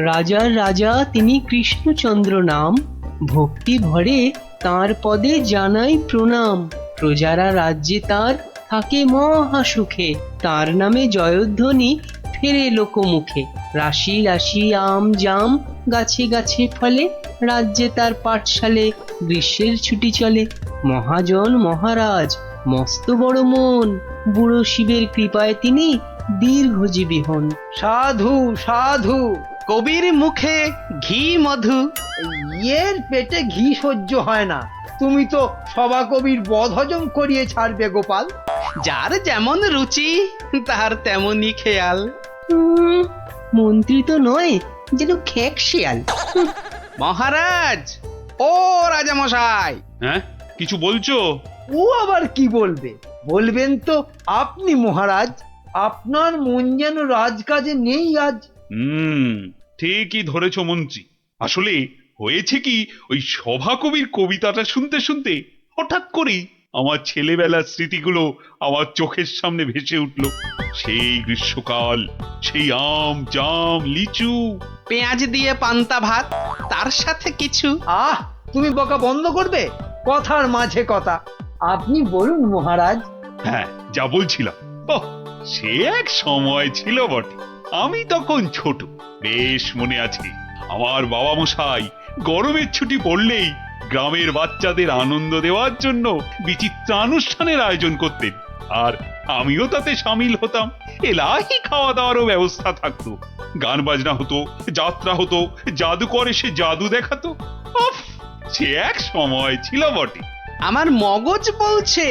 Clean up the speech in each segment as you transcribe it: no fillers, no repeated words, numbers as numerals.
রাজার রাজা তিনি কৃষ্ণচন্দ্র নাম, ভক্তি ভরে তাঁর পদে জানাই প্রণাম। প্রজারা রাজ্যে তার থাকে মহা সুখে, তার নামে জয়ধ্বনি ফেরে লোকমুখে। রাশি রাশি আম জাম গাছে গাছে ফলে, রাজ্যে তার পাঠশালে গ্রীষ্মের ছুটি চলে। মহাজন মহারাজ মস্ত বড় মন, বুড়ো শিবের কৃপায় তিনি দীর্ঘজীবী হন। সাধু সাধু, কবির মুখে ঘি মধু। ইয়ের পেটে ঘি সহ্য হয় না, তুমি তো সভা কবির বদ হজম করিয়ে ছাড়বে গোপাল। যার যেমন রুচি তার তেমনই খেয়াল। মন্ত্রী তো নয়, যেন খেক শিয়াল। মহারাজ, ও রাজামশাই। হ্যাঁ, কিছু বলছো? ও আবার কি বলবে? বলবেন তো আপনি মহারাজ, আপনার মন যেন রাজকাজে নেই আজ। ঠিকই ধরেছো মন্ত্রী। আসলে হয়েছে কি, ওই সভাকবির কবিতাটা শুনতে শুনতে হঠাৎ করেই আমার ছেলেবেলার স্মৃতিগুলো আমার চোখের সামনে ভেসে উঠল। সেই গ্রীষ্মকাল, সেই আম জাম লিচু, পেঁয়াজ দিয়ে পান্তা ভাত, তার সাথে কিছু। আহ, তুমি বকা বন্ধ করবে? কথার মাঝে কথা, আপনি বলুন মহারাজ। হ্যাঁ, যা বলছিলাম, ওহ, সে এক সময় ছিল বটে। আমি তখন ছোট, বেশ মনে আছে। আমার বাবা মশাই গরমের ছুটি পড়লেই গ্রামের বাচ্চাদের আনন্দ দেওয়ার জন্য বিচিত্রানুষ্ঠানের আয়োজন করতেন, আর আমিও তাতে সামিল হতাম। এলাহি খাওয়া দাওয়ারও ব্যবস্থা থাকতো, গান বাজনা হতো, যাত্রা হতো, জাদুকর এসে জাদু দেখাতো। উফ, সে এক সময় ছিল বটে। আমার মগজ বলছে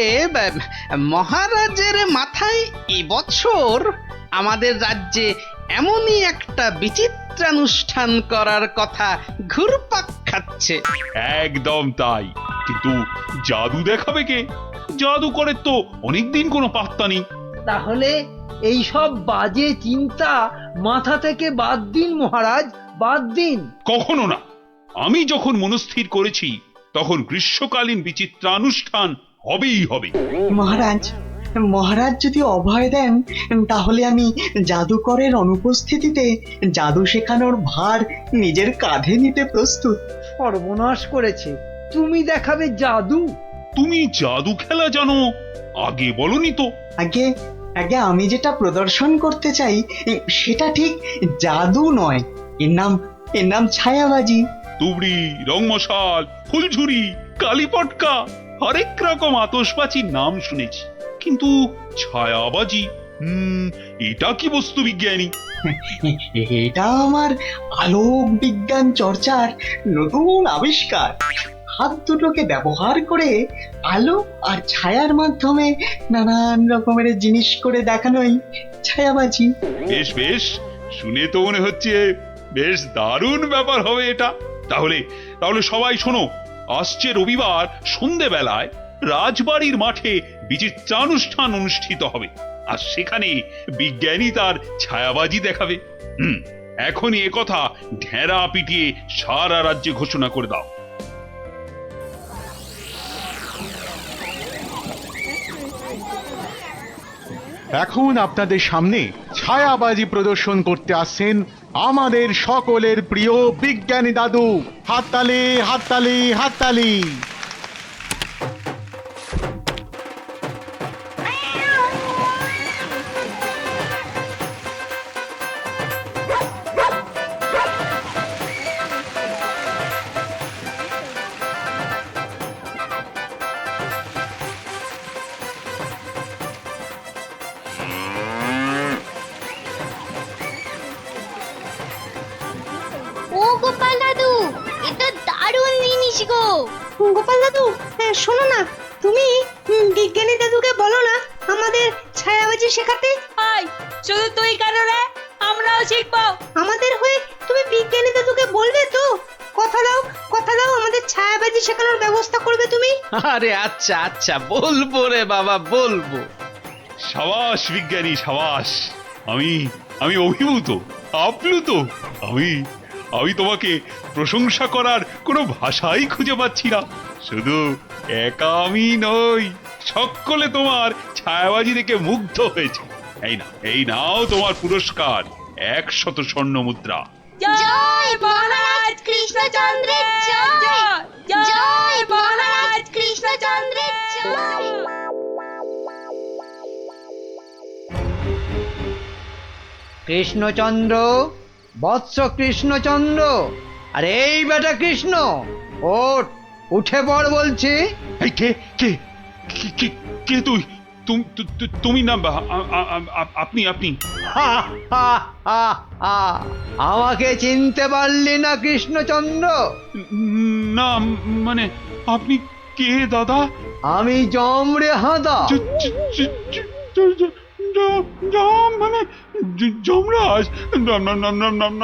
মহারাজের মাথায় এবছর আমাদের রাজ্যে এমনই একটা বিচিত্রানুষ্ঠান করার কথা ঘুরপাক খাচ্ছে। একদম তাই, কিন্তু জাদু দেখাবে কে? জাদুকরের তো অনেকদিন কোনো পাত্তা নেই। তাহলে এই সব বাজে চিন্তা মাথা থেকে বাদ দিন মহারাজ, বাদ দিন। কখনো না। আমি যখন মনস্থির করেছি তখন গ্রীষ্মকালীন বিচিত্রানুষ্ঠান হবেই হবে। মহারাজ, মহারাজ যদি অভয় দেন তাহলে আমি জাদুকরের অনুপস্থিতিতে জাদু শেখানোর ভার নিজের কাঁধে নিতে প্রস্তুত। সর্বনাশ করেছে, তুমি দেখাবে জাদু? তুমি জাদু খেলা জানো? আগে বলনি তো। আগে আগে আমি যেটা প্রদর্শন করতে চাই সেটা ঠিক জাদু নয়, এর নাম ছায়াবাজি। তুবড়ি, রংমশাল, ফুলঝুরি, কালীপটকা, হরেক রকম আতশবাজির নাম শুনেছি, কিন্তু ছায়াবাজি, এটা কি বস্তু বিজ্ঞানী? এটা আমার আলোক বিজ্ঞান চর্চার নতুন আবিষ্কার। হাত দুটোকে ব্যবহার করে আলো আর ছায়ার মাধ্যমে নানান রকমের জিনিস করে দেখানোই ছায়াবাজি। বেশ বেশ, শুনে তো মনে হচ্ছে বেশ দারুণ ব্যাপার হবে এটা। তাহলে তাহলে সবাই শোনো, আসছে রবিবার সন্ধেবেলায় রাজবাড়ির মাঠে বিচিত্রানুষ্ঠান অনুষ্ঠিত হবে, আর সেখানে বিজ্ঞানী তার ছায়াবাজি দেখাবে। এখনই একথা ঢেরা পিটিয়ে সারা রাজ্যে ঘোষণা করে দাও। এখন আপনাদের সামনে ছায়াবাজি প্রদর্শন করতে আসছেন আমাদের সকলের প্রিয় বিজ্ঞানী দাদু। হাততালি, হাততালি, হাততালি। ও গোপাল দাদু, এটা দারুণ জিনিস গো। গোপাল দাদু, শোনো না, তুমি বিজ্ঞানী দাদুকে বলো না আমাদের ছায়াবাজি শেখাতে। আয়, শুধু তুই কেন রে? আমরাও শিখবো। আমাদের হয়ে তুমি বিজ্ঞানী দাদুকে বলবে তো? কথা দাও, কথা দাও, আমাদের ছায়াবাজি শেখানোর ব্যবস্থা করবে তুমি। আরে আচ্ছা আচ্ছা, বলবো রে বাবা, বলবো। সাবাস বিজ্ঞানী, সাবাস। আমি আমি অভিভূত, আপ্লুত। আমি তোমাকে প্রশংসা করার কোনো ভাষাই খুঁজে পাচ্ছি না। শুধু একা আমি নই, সকলে তোমার ছায়াবাজি দেখে মুগ্ধ হয়েছে। এই নাও তোমার পুরস্কার, 100 স্বর্ণ মুদ্রা। জয় মহারাজ কৃষ্ণচন্দ্রের জয় জয় মহারাজ কৃষ্ণচন্দ্রের জয়। কৃষ্ণচন্দ্র, বৎস কৃষ্ণচন্দ্র, আরে এই বেটা কৃষ্ণ, ওঠ, উঠে পড় বলছি। এই কে কে কে- কে কে তুই তুমি না আপনি আপনি হা, হা, হা, হা। আমাকে চিনতে পারলি না কৃষ্ণচন্দ্র? না মানে আপনি কে দাদা? আমি যম রে হাঁদা। মানে যমরাজ?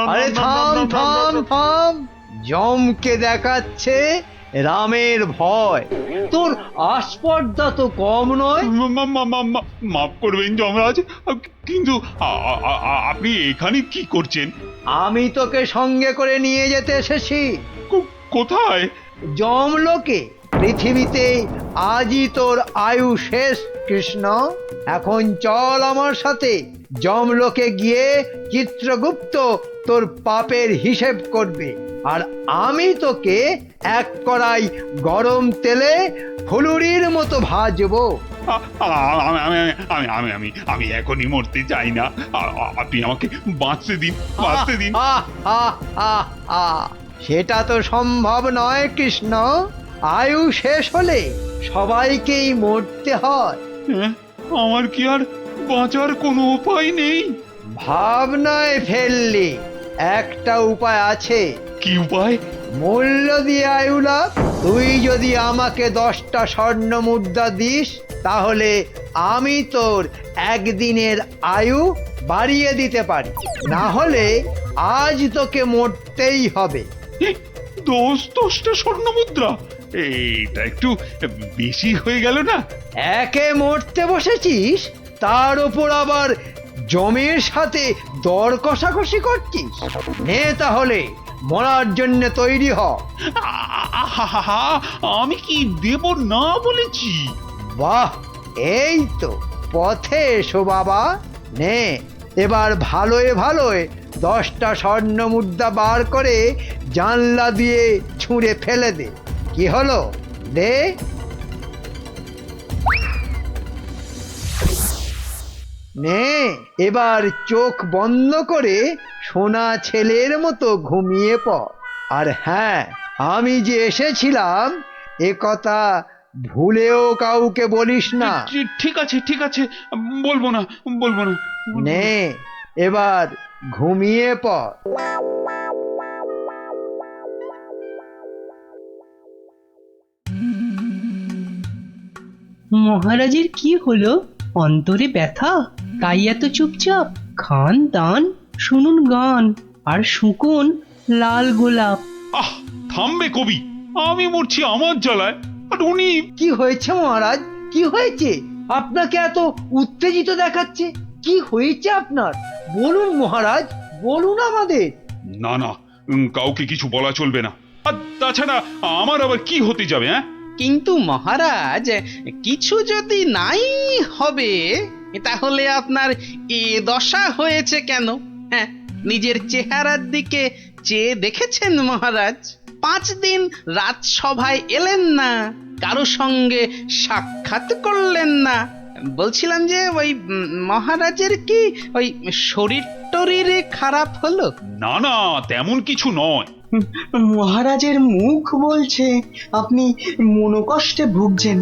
আরে থাম থাম থাম, যমকে দেখাচ্ছে রামের ভয়, তোর আস্পর্ধা তো কম নয়। মাফ করবেন যমরাজ, কিন্তু আপনি এখানে কি করছেন? আমি তোকে সঙ্গে করে নিয়ে যেতে এসেছি কোথায়? যমলোকে। পৃথিবীতে আজই তোর আয়ু শেষ কৃষ্ণ। এখন চল আমার সাথে, যমলোকে গিয়ে চিত্রগুপ্ত তোর পাপের হিসেব করবে, আর আমি তোকে এক কড়াই গরম তেলে ফুলুরির মতো ভাজবো। আমি আমি আমি আমি আমি আমি এখনই মরতে চাই না, আপনি আমাকে বাঁচতে দিন, বাঁচতে দিন। আহ, আহ, আহ, আহ। সেটা তো সম্ভব নয় কৃষ্ণ। আয়ু শেষ হলে সবাইকেই মরতে হয়। হ্যাঁ, আমার কি আর বাঁচার কোনো উপায় নেই? ভাবনায় ফেললি, একটা উপায় আছে। কি উপায়? মূল্য দিয়ে আয়ু লাভ। তুই যদি আমাকে 10টা স্বর্ণ মুদ্রা দিস, তাহলে আমি তোর একদিনের আয়ু বাড়িয়ে দিতে পারি, না হলে আজ তোকে মরতেই হবে। 10টা স্বর্ণ মুদ্রা? এইটা একটু বেশি হয়ে গেল না? একে মরতে বসেছিস, তার উপর আবার জমির সাথে দর কষাকষি করছিস। নে তাহলে, মরার জন্য তৈরি হ। আহা, আমি কি দেব না বলেছি? বাহ, এই তো পথে এসো বাবা। নে, এবার ভালোয় ভালোয় 10টা স্বর্ণ মুদ্রা বার করে জানলা দিয়ে ছুঁড়ে ফেলে দে। কি হলো, দে। নে, এবার চোখ বন্ধ করে সোনা ছেলের মতো ঘুমিয়ে পড়। আর হ্যাঁ, আমি যে এসেছিলাম এ কথা ভুলেও কাউকে বলিস না। ঠিক আছে ঠিক আছে, বলবো না বলবো না। নে, এবার ঘুমিয়ে পড়। মহারাজের কি হলো? অন্তরে ব্যথা, তাই এত চুপচাপ? খান দান, শুনুন গান, আর শুকুন লাল গোলাপ। আহ, থামবে কবি, আমি মরছি আমার জ্বালায়, আর উনি। কি হয়েছে মহারাজ, কি হয়েছে? আপনাকে এত উত্তেজিত দেখাচ্ছে, কি হয়েছে আপনার? বলুন মহারাজ, বলুন আমাদের। না না, কাউকে কিছু বলা চলবে না। আর তাছাড়া আমার আবার কি হতে যাবে? হ্যাঁ, কিন্তু মহারাজ, কিছু যদি নাই হবে, তাহলে আপনার এ দশা হয়েছে কেন? হ্যাঁ, নিজের চেহারার দিকে চেয়ে দেখেছেন মহারাজ? 5 দিন রাজসভায় এলেন না, কারো সঙ্গে সাক্ষাৎ করলেন না। বলছিলাম যে ওই মহারাজের কি ওই শরীর টরীরে খারাপ হলো? না না, তেমন কিছু নয়। মহারাজের মুখ বলছে আপনি মনোকষ্টে ভুগছেন।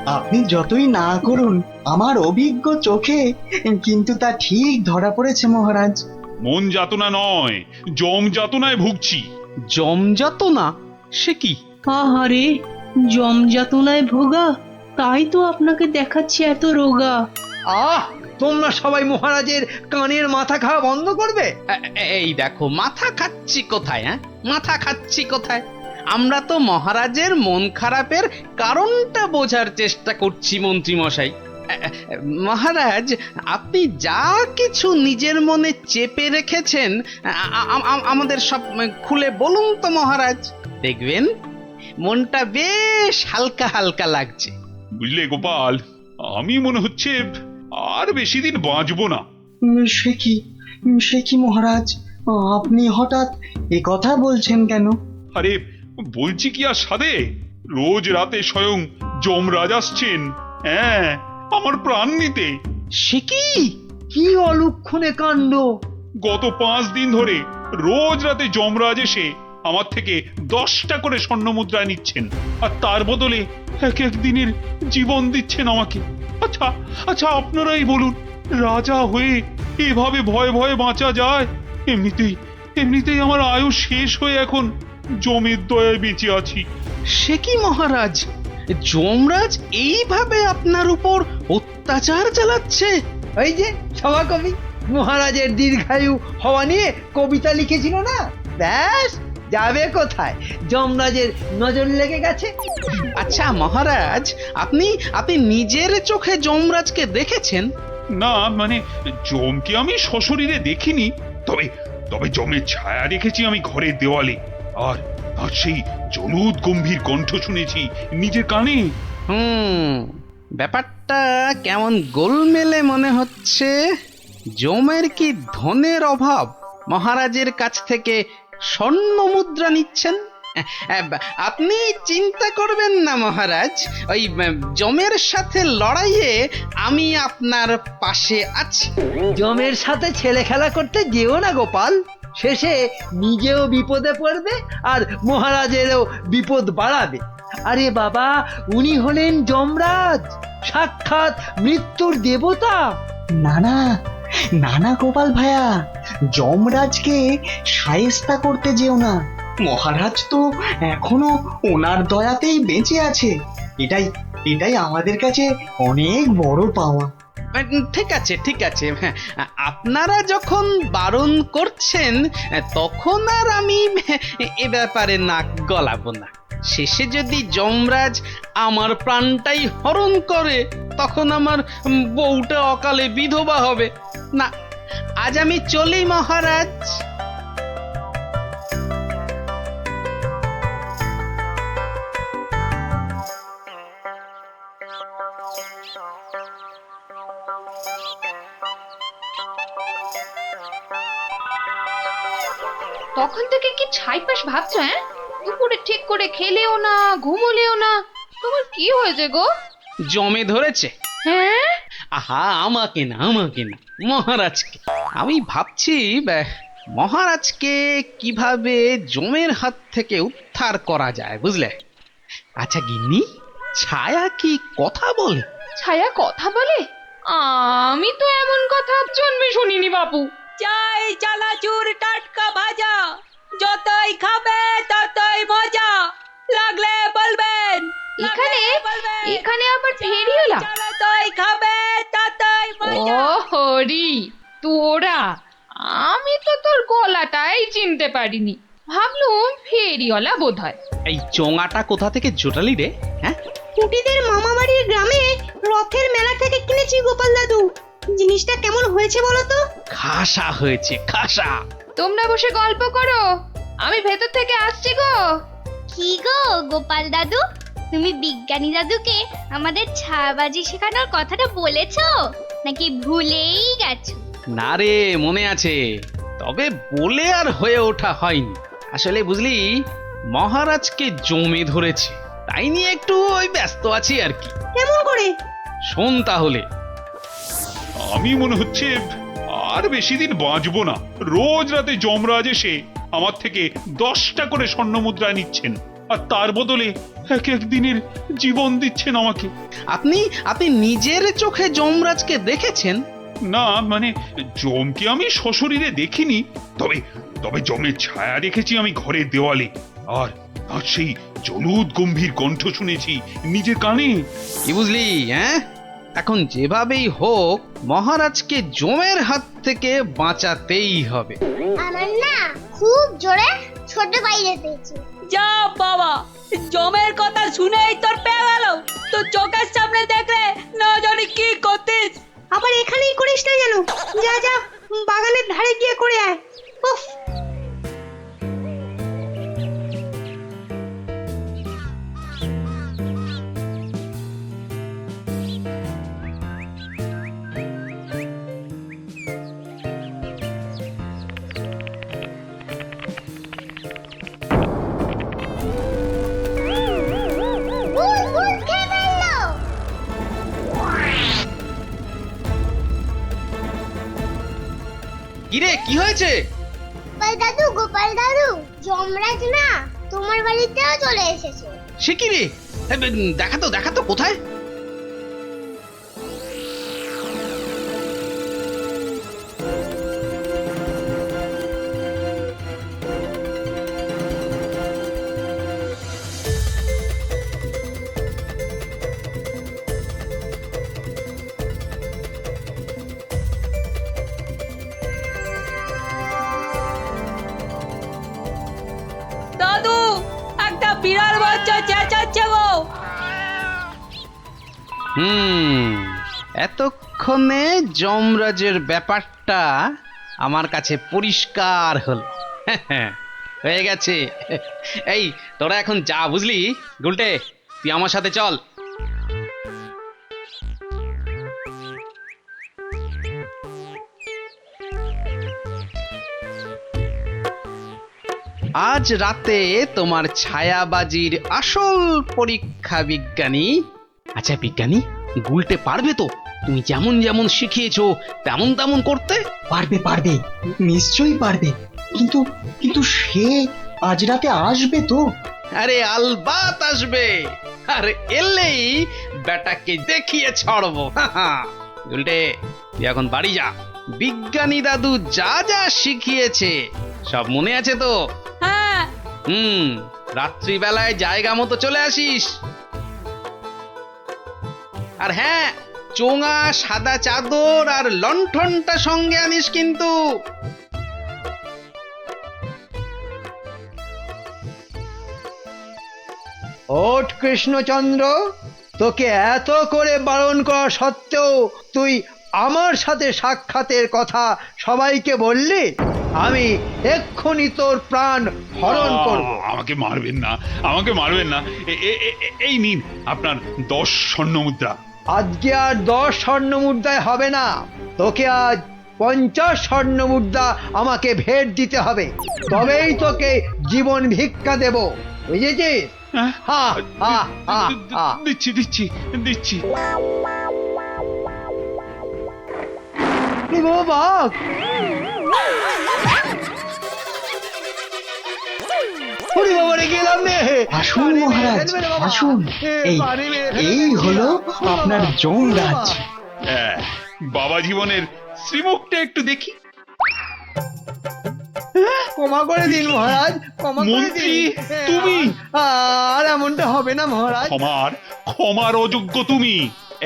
আপনি যতই না করুন, আমার অভিজ্ঞ চোখে কিন্তু তা ঠিক ধরা পড়েছে মহারাজ। মন যাতনা নয়, জম যাতনায় ভুগছি। জমযত না? সে কি? আহারে, জমযাতনায় ভোগা, তাই তো আপনাকে দেখাচ্ছে এত রোগা। আহ, তোমরা সবাই মহারাজের কানের মাথা খাওয়া বন্ধ করবে। এই দেখো, মাথা খাচ্ছি কোথায়? হ্যাঁ, মাথা খাচ্ছি কোথায়? আমরা তো মহারাজের মন খারাপের কারণটা বোঝার চেষ্টা করছি মন্ত্রী মশাই। মহারাজ, আপনি যা কিছু নিজের মনে চেপে রেখেছেন আমাদের সব খুলে বলুন তো মহারাজ। দেখবেন মনটা বেশ হালকা হালকা লাগছে। বুঝলে গোপাল, আমি মনে হচ্ছে আর বেশি দিন বাঁচবো না। সে কি, সে কি মহারাজ, আপনি হঠাৎ এ কথা বলছেন কেন? আরে বলছি কি আর সাধে, রোজ রাতে স্বয়ং যমরাজ আসছেন, হ্যাঁ, আমার প্রাণ নিতে। সে কি? কি অলক্ষণে কাণ্ড! গত 5 দিন ধরে রোজ রাতে যমরাজ এসে আমার থেকে 10টা করে স্বর্ণ মুদ্রা নিচ্ছেন, আর তার বদলে এক এক দিনের জীবন দিচ্ছেন আমাকে। আচ্ছা আচ্ছা, আপনারাই বলুন, রাজা হয়ে এভাবে ভয়ে ভয়ে বাঁচা যায়? এমনিতেই আমার আয়ু শেষ হয়ে এখন জমের দয়ায় বেঁচে আছি। সে কি মহারাজ, যমরাজ এইভাবে আপনার উপর অত্যাচার চালাচ্ছে? ওই যে সভাকবি মহারাজের দীর্ঘায়ু হওয়া নিয়ে কবিতা লিখেছিল না, ব্যাস যাবে কোথায়, যমরাজের নজর লেগে গেছে। আচ্ছা মহারাজ, আপনি আপনি নিজের চোখে যমরাজকে দেখেছেন? না মানে, জমকে আমি সশরীরে দেখিনি, তবে তবে জমের ছায়া দেখেছি আমি ঘরের দেওয়ালে, আর আর সেই জলুদ গম্ভীর কণ্ঠ শুনেছি নিজের কানে। ব্যাপারটা কেমন গোলমেলে মনে হচ্ছে। জমের কি ধনের অভাব, মহারাজের কাছ থেকে স্বর্ণ মুদ্রা নিচ্ছেন? আপনি চিন্তা করবেন না মহারাজ, ওই জমের সাথে লড়াইয়ে আমি আপনার পাশে আছি। জমের সাথে ছেলে খেলা করতে যেও না গোপাল, শেষে নিজেও বিপদে পড়বে আর মহারাজেরও বিপদ বাড়াবে। আরে বাবা, উনি হলেন যমরাজ, সাক্ষাৎ মৃত্যুর দেবতা। না না, না না গোপাল ভাইয়া, যমরাজকে শায়েস্তা করতে যেও না। মহারাজ তো এখনো ওনার দয়াতেই বেঁচে আছে। এটাই আমাদের কাছে অনেক বড় পাওয়া। ঠিক আছে ঠিক আছে, হ্যাঁ, আপনারা যখন বারণ করছেন তখন আর আমি এ ব্যাপারে নাক গলাবো না। শেষে যদি যমরাজ আমার প্রাণটাই হরণ করে, তখন আমার বউটা অকালে বিধবা হবে না। আজ আমি চলি মহারাজ। তখন থেকে কি ছাইপাশ ভাবছো? হ্যাঁ, দুপুরে ঠিক করে খেলেও না, ঘুমোলেও না, তোমার কি হয়েছে গো? জমে ধরেছে। হ্যাঁ, আহা, আমাকে না মহারাজকে। আমি ভাবছি মহারাজকে কিভাবে জমের হাত থেকে উদ্ধার করা যায়, বুঝলে? আচ্ছা গিন্নি, ছায়া কি কথা বলে? ছায়া কথা বলে? আমি তো এমন কথা জন্মে শুনিনি বাপু। চাই চানাচুর টাটকা ভাজা, যতই খাবে ততই মজা, লাগলে বলবেন। এখানে আবার ফেরিওলা? যতই খাবে ততই মজা। ও হরি তোরা, আমি তো তোর গলাটাই চিনতে পারিনি, ভাবলুম ফেরিওয়ালা বোধ হয়। এই চোঙাটা কোথা থেকে জোটালি রে? হ্যাঁ, কুটিদের মামা বাড়ির গ্রামে রথের মেলা থেকে কিনেছি গোপাল দাদু। জিনিসটা কেমন হয়েছে বলো তো? খাসা হয়েছে, খাসা। তোমরা বসে গল্প করো, আমি ভেতর থেকে আসছি গো। কি গো গোপাল দাদু, তুমি বিজ্ঞানী দাদুকে আমাদের ছায়াবাজি শেখানোর কথাটা বলেছো নাকি ভুলেই গেছো? না রে, মনে আছে, তবে বলে আর হয়ে ওঠা হয়নি। আসলে বুঝলি, মহারাজকে জমে ধরেছে, তাই নিয়ে একটু ওই ব্যস্ত আছি আর কি। কেমন করে? শোন তাহলে। আমি মনে হচ্ছে আর বেশি দিন বাঁচবো না। রোজ রাতে যমরাজ এসে আমার থেকে 10টা করে স্বর্ণ মুদ্রা নিচ্ছেন, আর তার বদলে এক এক দিনের জীবন দিচ্ছেন আমাকে। আপনি নিজের চোখে যমরাজকে দেখেছেন? না মানে, জমকে আমি সশরীরে দেখিনি, তবে তবে জমের ছায়া দেখেছি আমি ঘরের দেওয়ালে, আর আর সেই জলুদ গম্ভীর কণ্ঠ শুনেছি নিজের কানে। কি বুঝলি? হ্যাঁ, এখন যেভাবেই হোক মহারাজকে জমের হাত থেকে বাঁচাতেই হবে। আমার না খুব জোরে ছোট বাইরে পেয়েছে। যা বাবা, জমের কথা শুনেই তোর পেয়ে গেল, তো চোখের সামনে দেখলে না জানি কি করতিস। আবার এখানেই করিস না যেন, যা যা বাগানের ধারে গিয়ে করে আয়। উফ, কিরে কি হয়েছে? গোপাল দাদু যমরাজ না তোমার বাড়িতেও চলে এসেছে। সে কি রে? দেখা তো কোথায়? দাদু একটা বিড়াল বাচ্চা চেঁচাচ্ছে গো। এতক্ষণে যমরাজের ব্যাপারটা আমার কাছে পরিষ্কার হল। হয়ে গেছে। এই তোরা এখন যা, বুঝলি? গুলটে, তুই আমার সাথে চল। আজ রাতে তোমার ছায়াবাজির আসল পরীক্ষা বিজ্ঞানী। আচ্ছা বিজ্ঞানী, গুলটে পারবে তো তুমি যেমন যেমন শিখিয়েছো তেমন তেমন করতে? পারবে পারবে, নিশ্চয়ই পারবে। কিন্তু কিন্তু সে আজ রাতে আসবে তো? আরে আলবাত আসবে, আর এলেই বেটাকে দেখিয়ে ছাড়বো। গুলটে, তুই এখন বাড়ি যা। বিজ্ঞানী দাদু যা যা শিখিয়েছে সব মনে আছে তো? হ্যাঁ। রাত্রিবেলায় জায়গা মতো চলে আসিস। আর হ্যাঁ, চোঙা, সাদা চাদর আর লণ্ঠনটা সঙ্গে আনিস কিন্তু। ওঠ কৃষ্ণচন্দ্র, তোকে এত করে বারণ করা সত্ত্বেও তুই আমার সাথে সাক্ষাতের কথা সবাইকে বললি? আমি এক্ষুনি তোর প্রাণ হরণ করব। আমাকে মারবেন না, আমাকে মারবেন না। এই নিন আপনার 10 স্বর্ণ মুদ্রা। আজকে আর 10 স্বর্ণ মুদ্রায় হবে না, তোকে আজ 50 স্বর্ণ মুদ্রা আমাকে ভেট দিতে হবে, তবেই তোকে জীবন ভিক্ষা দেব, বুঝেছিস? হ্যাঁ? হা হা হা হা। দিচ্ছি দিচ্ছি দিচ্ছি। এ বাবা, ওরে বাবা রে, গেলাম রে। আসুন মহারাজ, আসুন। এই হলো আপনার যমরাজ। বাবা জীবনের শ্রীমুখটা একটু দেখি। ক্ষমা করে দিন মহারাজ, ক্ষমা করে মন্ত্রী, দিন। তুমি? আর এমনটা হবে না মহারাজ। ক্ষমার অযোগ্য তুমি।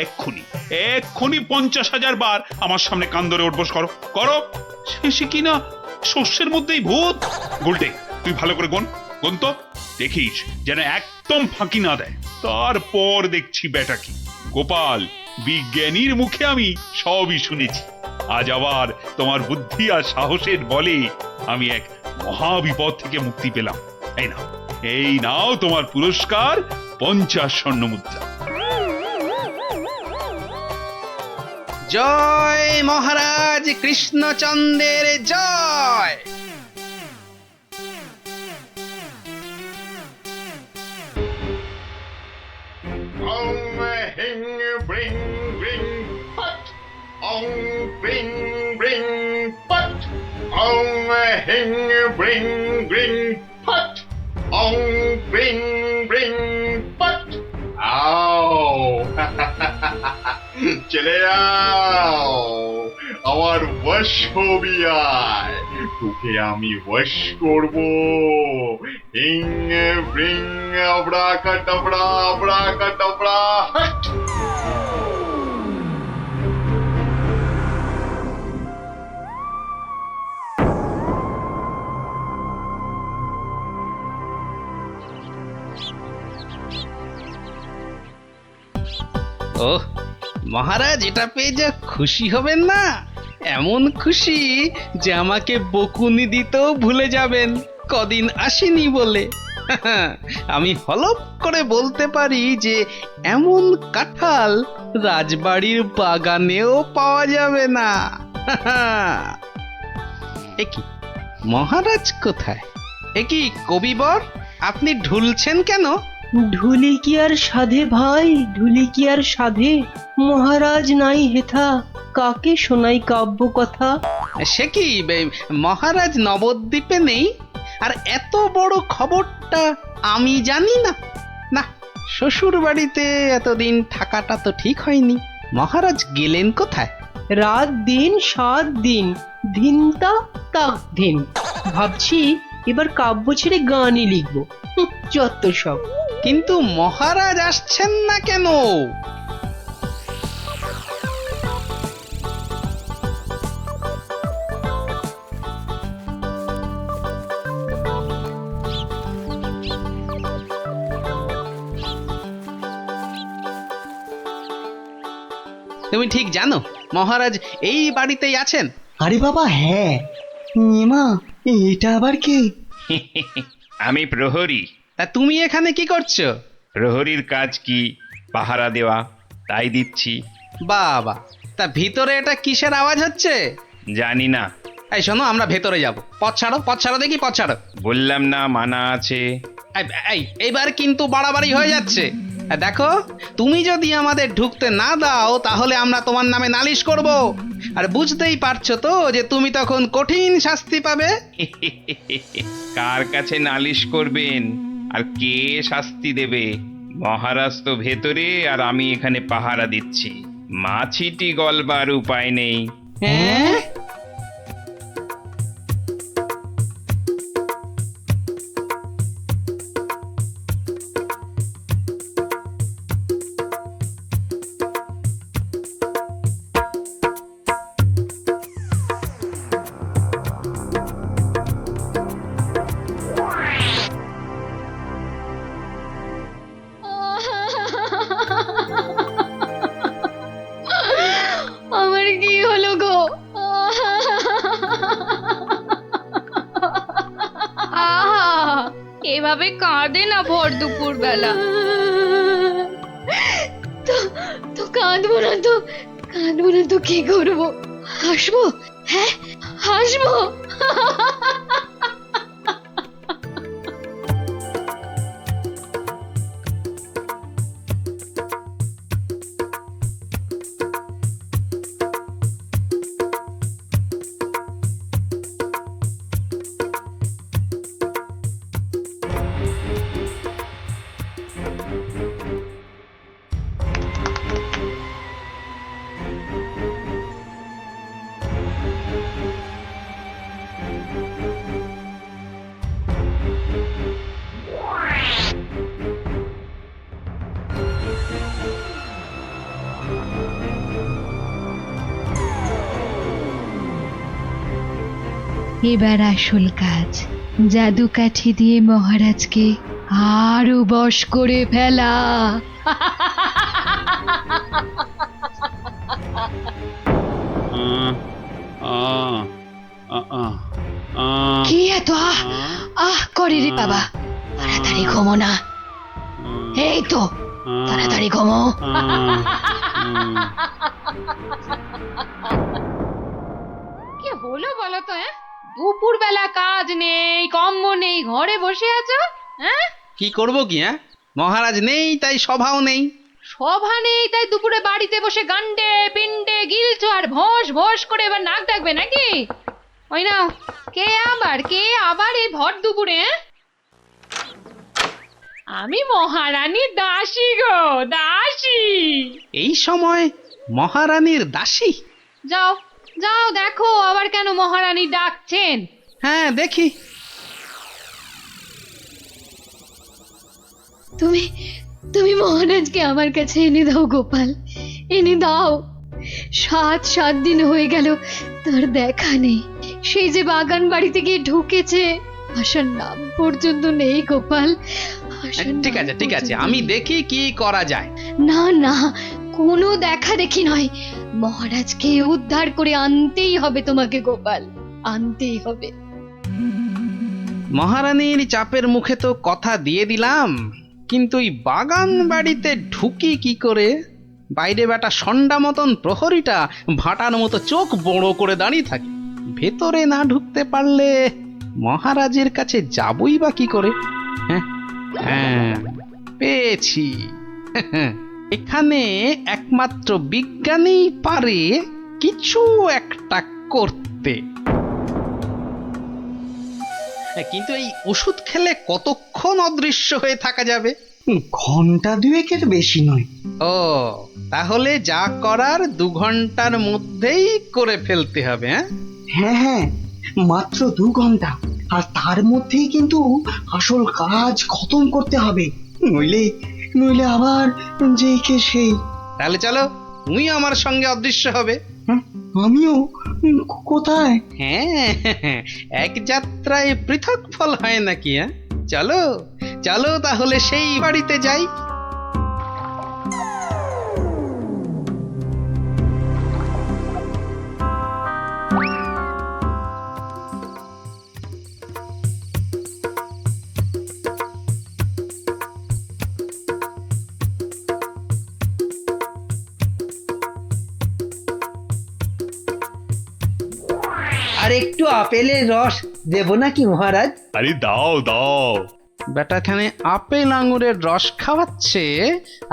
এক্ষুনি 50,000 বার আমার সামনে কান ধরে উঠবোস করো করো। শেষে কিনা শস্যের মধ্যেই ভূত। গুলটে, তুই ভালো করে গুন তো, দেখিস যেন একদম ফাঁকি না দেয়। তারপর দেখছি বেটা কি। গোপাল, বিজ্ঞানীর মুখে আমি সবই শুনেছি। আজ আবার তোমার বুদ্ধি আর সাহসের বলে আমি এক মহাবিপদ থেকে মুক্তি পেলাম। এই নাও তোমার পুরস্কার, 50 স্বর্ণ মুদ্রা। জয় মহারাজ কৃষ্ণচন্দ্রের জয়। চলে যাও, আমার বশ হবি আয়, তোকে আমি বশ করবো। হিং ব্রিং আবড়াকাডাবড়া আবড়াকাডাবড়া, হাট। ওহ, মহারাজ এটা পেয়ে যা খুশি হবেন না, এমন খুশি যে আমাকে বকুনি দিতেও ভুলে যাবেন কদিন আসেনি বলে। আমি হলপ করে বলতে পারি যে এমন কাঁঠাল রাজবাড়ির বাগানেও পাওয়া যাবে না। একি মহারাজ কোথায়? একি কবিবর, আপনি ঢুলছেন কেন? ঢুলি কি আর সাধে ভাই, ঢুলি কি আর সাধে? মহারাজ নাই হেথা, কাকে শোনাই কাব্য কথা? সে কি মহারাজ নবদ্বীপে নেই আর এত বড় খবরটা আমি জানি না? না, শ্বশুর বাড়িতে এতদিন থাকাটা তো ঠিক হয়নি। মহারাজ গেলেন কোথায়? রাত দিন 7 দিন, ধিনতা তাক ধিন। ভাবছি এবার কাব্য ছেড়ে গানই লিখবো। যত সব। কিন্তু মহারাজ আসছেন না কেন? তুমি ঠিক জানো মহারাজ এই বাড়িতেই আছেন? আরে বাবা হ্যাঁ, এমা এটা আবার কে? আমি প্রহরী। তা তুমি এখানে কি করছো? প্রহরীর কাজ কি? পাহারা দেওয়া, তাই দিচ্ছি। বাবা, তা ভিতরে এটা কিসের আওয়াজ হচ্ছে? জানি না। এই শোনো, আমরা ভেতরে যাব। পথ ছাড়ো দেখি, পথ ছাড়ো। বললাম না মানা আছে। এইবার কিন্তু বাড়াবাড়ি হয়ে যাচ্ছে। দেখো, তুমি যদি আমাদের ঢুকতে না দাও তাহলে আমরা তোমার নামে নালিশ করব। আর বুঝতেই পারছো তো যে তুমি তখন কঠিন শাস্তি পাবে। কার কাছে নালিশ করবেন আর কে শাস্তি দেবে? মহারাজ তো ভেতরে আর আমি এখানে পাহারা দিচ্ছি। মাছিটি গলবার উপায় নেই। হ্যাঁ? আমার কি হলো গো? আহা, এভাবে কাঁদে না ভর দুপুর বেলা। তো কাঁদবো না তো, কাঁদবো না তো কি করবো? হাসবো? হ্যাঁ হাসবো। এবার আসল কাজ, জাদু কাঠি দিয়ে মহারাজকে আরো বশ করে ফেলা। কি এত আহ করে রে বাবা? তাড়াতাড়ি ঘুমো না। এই তো তাড়াতাড়ি ঘুমো। কি হলো বলো তো? দুপুর বেলা কাজ নেই, কম্ম নেই, ঘরে বসে আছো? হ্যাঁ, কি করব কি? মহারাজ নেই তাই সভাও নেই। সভা নেই তাই দুপুরে বাড়িতে বসে গান্ডে পিন্ডে গিলছো আর ভোস ভোস করে এবার নাক ডাকবে নাকি? ওই নাও, কে আবার এই ভর দুপুরে? আমি মহারানীর দাসী গো, দাসী। এই সময় মহারানীর দাসী? যাও যাও দেখো আবার কেন মহারানী ডাকছেন। হ্যাঁ দেখি। তুমি মহারাজকে আমার কাছে এনে দাও গোপাল, এনে দাও। 7 দিন হয়ে গেল তার দেখা নেই। সেই যে বাগান বাড়িতে গিয়ে ঢুকেছে, আসার নাম পর্যন্ত নেই গোপাল। ঠিক আছে, আমি দেখি কি করা যায়। না, কোনো দেখা দেখি নয়, মহারাজকে উদ্ধার করে আনতেই হবে তোমাকে গোপাল, আনতেই হবে। মহারানীর চাপের মুখে তো কথা দিয়ে দিলাম, কিন্তু এই বাগান বাড়িতে ঢুকি কি করে? বাইরে বেটা সন্ডা মতন প্রহরীটা ভাটার মতো চোখ বড় করে দাঁড়িয়ে থাকে। ভেতরে না ঢুকতে পারলে মহারাজের কাছে যাবই বা কি করে? হ্যাঁ, পেয়েছি। এখানে একমাত্র বিজ্ঞানী পারে কিছু একটা করতে। থাকতে। কিন্তু এই ওষুধ খেলে কতক্ষণ অদৃশ্য হয়ে থাকা যাবে? ঘন্টা দুয়েকের বেশি নয়। ও, তাহলে যা করার 2 ঘন্টার মধ্যেই করে ফেলতে হবে। হ্যাঁ হ্যাঁ, মাত্র 2 ঘন্টা, আর তার মধ্যেই কিন্তু আসল কাজ খতম করতে হবে, নইলে নইলে আবার যেই কে সেই। তাহলে চলো, তুমি আমার সঙ্গে অদৃশ্য হবে। আমিও? কোথায়? হ্যাঁ, এক যাত্রায় পৃথক ফল হয় নাকি? চলো চলো তাহলে সেই বাড়িতে যাই। আর একটু আপেলের রস দেব নাকি মহারাজ? আরে দাও দাও। বেটাখানে আপেল আঙুরের রস খাওয়াচ্ছে,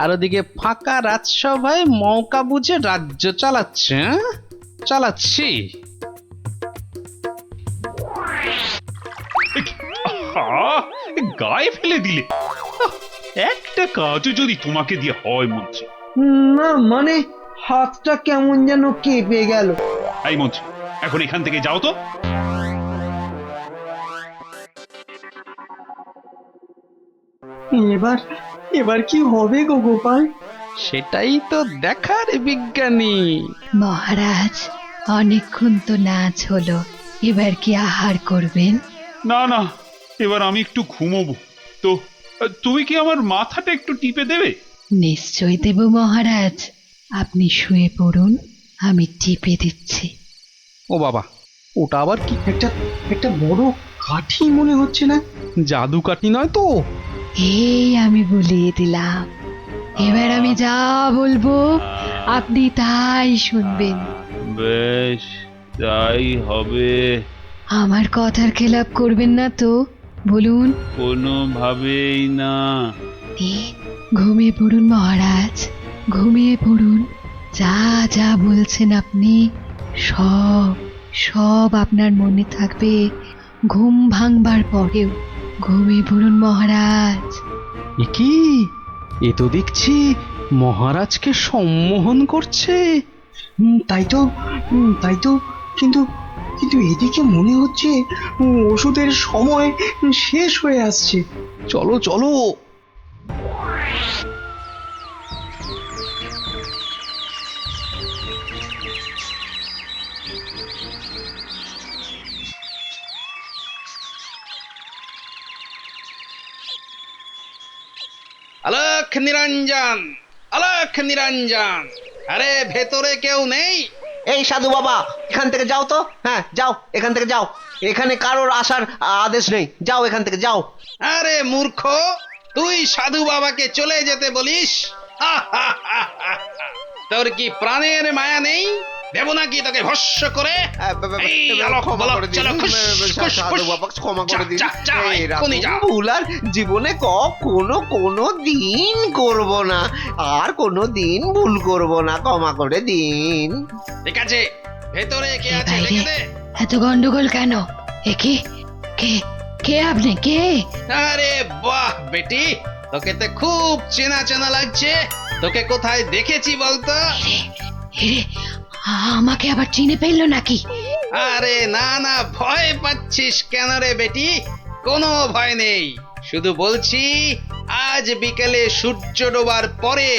আর ওদিকে ফাঁকা রাজসভায় মৌকা বুঝে রাজ্য চালাচ্ছে। চালাচ্ছি। গায়ে ফেলে দিলে। একটা কাজও যদি তোমাকে দিয়ে হয় মন্ত্রী। না মানে হাতটা কেমন যেন কেঁপে গেল। এই মন্ত্রী, এখন এখান থেকে যাও তো। এবার এবার কি হবে গো গোপাল? সেটাই তো দেখার বিজ্ঞানী। মহারাজ, অনেকক্ষণ তো নাচ হলো, এবার কি আহার করবেন? না না, এবার আমি একটু ঘুমোবো। তো তুমি কি আমার মাথাটা একটু টিপে দেবে? নিশ্চয় দেব মহারাজ, আপনি শুয়ে পড়ুন, আমি টিপে দিচ্ছি। ও বাবা, ওটা আবার কি? একটা একটা বড় কাঠি মনে হচ্ছে না? জাদু কাঠি নয় তো? এই আমি বলিয়ে দিলাম, এবার আমি যা বলবো আপনি তাই শুনবেন। বেশ, তাই হবে। আমার কথার খেলাপ করবেন না তো, বলুন। কোনোভাবেই না। ঘুমিয়ে পড়ুন মহারাজ, ঘুমিয়ে পড়ুন। যা যা বলছেন আপনি সব সব আপনার মনে থাকবে ঘুম ভাঙবার পরেও। ঘুমিয়ে পড়ুন মহারাজ। কি, এ তো দেখছি মহারাজকে সম্মোহন করছে। তাই তো, তাই তো, কিন্তু কিন্তু এদিকে মনে হচ্ছে ওষুধের সময় শেষ হয়ে আসছে। চলো চলো। আলোক নিরঞ্জন, আলোক নিরঞ্জন, আরে ভেতরে কেউ নেই? এই সাধু বাবা, এখান থেকে যাও তো। হ্যাঁ যাও, এখান থেকে যাও, এখানে কারোর আসার আদেশ নেই, যাও এখান থেকে যাও। আরে মূর্খ, তুই সাধু বাবাকে চলে যেতে বলিস? তোর কি প্রাণের মায়া নেই? দেব নাকি তোকে ভস্য করে? ভুল আর জীবনে কোনো দিন করব না, আর কোনো দিন ভুল করব না, ক্ষমা করে দিন। ঠিক আছে, ভেতরে কে আছে বাইরে দেখে দে। এত গন্ডগোল কেন? এ কে কে কে আপনি কে? আরে বাহ বেটি, তোকে তো খুব চেনা চেনা লাগছে। তোকে কোথায় দেখেছি বলতো? আমাকে আবার চিনে ফেললো নাকি? আরে না না, ভয় পাচ্ছিস কেন রে বেটি? কোনো ভয় নেই, শুধু বলছি আজ বিকেলে সূর্য ডোবার পরে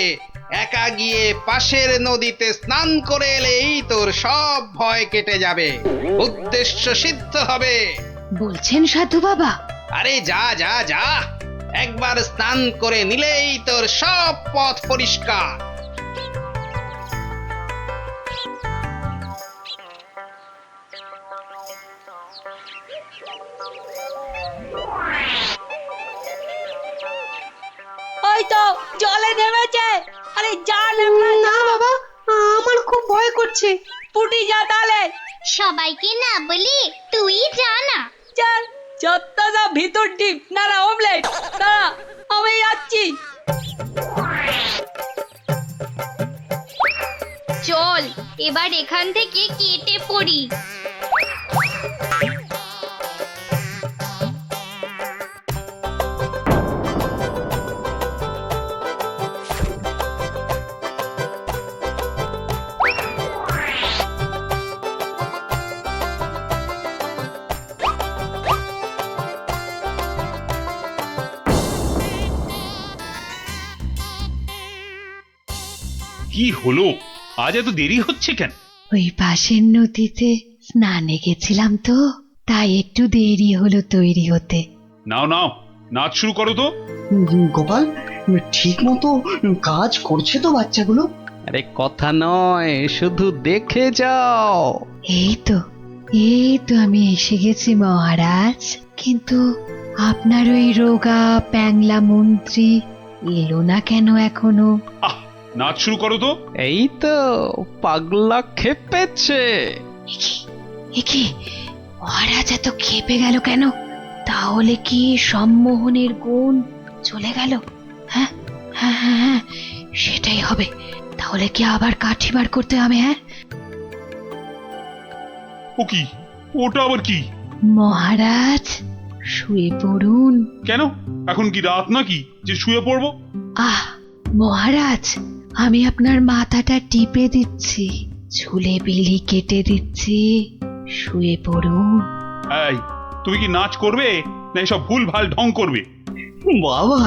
একা গিয়ে পাশের নদীতে স্নান করে এলেই তোর সব ভয় কেটে যাবে, উদ্দেশ্য সিদ্ধ হবে। বলছেন সাধু বাবা? আরে যা যা যা, একবার স্নান করে নিলেই তোর সব পথ পরিষ্কার। ওই তো জলে নেমেছে। আরে যা না বাবা, আমার খুব ভয় করছে। পুটি যা তাহলে। সবাইকে না বলি তুই যা না। চল, যতটা ভিতর ডিপ না অমলেট না, আমি যাচ্ছি। চল এবার এখান থেকে কেটে পড়ি। কি হলো, আজ এত দেরি হচ্ছে কেন? ওই পাশের নদীতে স্নানে গেছিলাম তো, তাই একটু দেরি হলো তৈরি হতে। নাও নাও, নাচ শুরু করো তো। গোপাল, ঠিক মতো কাজ করছে তো বাচ্চাগুলো? আরে কথা নয়, শুধু দেখে যাও। এই তো আমি এসে গেছি মহারাজ, কিন্তু আপনার ওই রোগা প্যাংলা মন্ত্রী এলো না কেন এখনো? আহ, নাচ শুরু করো তো। এই তো পাগলা খেপেছে। কি মহারাজ এত খেপে গেল কেন? তাহলে কি সম্মোহনের গুণ চলে গেল? হ্যাঁ হ্যাঁ হ্যাঁ হ্যাঁ, সেটাই হবে। তাহলে কি আবার কাঠি বার করতে হবে? হ্যাঁ, ও কি, ওটা আবার কি? মহারাজ শুয়ে পড়ুন। কেন, এখন কি রাত নাকি যে শুয়ে পড়বো? আহ মহারাজ, আমি আপনার মাথাটা টিপে দিচ্ছি, ঝুলে বিলি কেটে দিচ্ছি, শুয়ে পড়ুন। এই, তুমি কি নাচ করবে না এসব ভুল ভাল ঢং করবে? বাবা,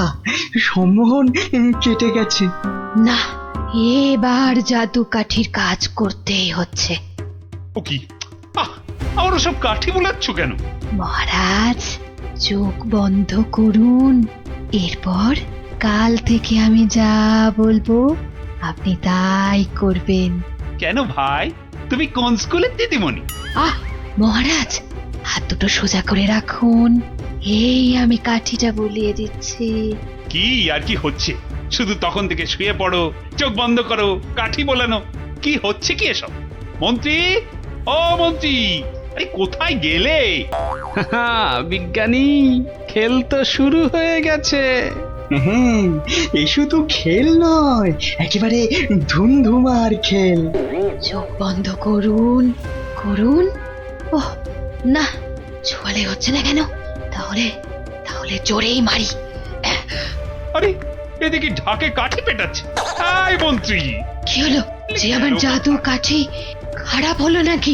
সম্মোহন কেটে গেছে। না, এবার জাদু কাঠির কাজ করতেই হচ্ছে। ও কি, আবার ওসব কাঠি বোলাচ্ছ কেন? মহারাজ চোখ বন্ধ করুন, এরপর কাল থেকে আমি যা বলবো আপনি তাই করবেন। কেন ভাই, তুমি কোন স্কুলের দিদিমণি? মহারাজ, হাত দুটো সোজা করে রাখুন, এই আমি কাঠিটা বলিয়ে দিচ্ছি। কি আর কি হচ্ছে? শুধু তখন থেকে শুয়ে পড়ো, চোখ বন্ধ করো, কাঠি বোলানো, কি হচ্ছে কি এসব? মন্ত্রী, ও মন্ত্রী, আরে কোথায় গেলে? বিজ্ঞানী, খেল তো শুরু হয়ে গেছে। হুম, এ শুধু খেল নয়, একেবারে ধুমধুমার খেল। চোখ বন্ধ করুন করুন। ওহ না, ছোয়ালে হচ্ছে না কেন? তাহলে তাহলে জোরেই মারি। আরে, এদিকে ঢাকে কাঠি পেটাচ্ছে। আয় মন্ত্রী, কি হলো? যে আমার জাদু কাঠি খারাপ হলো নাকি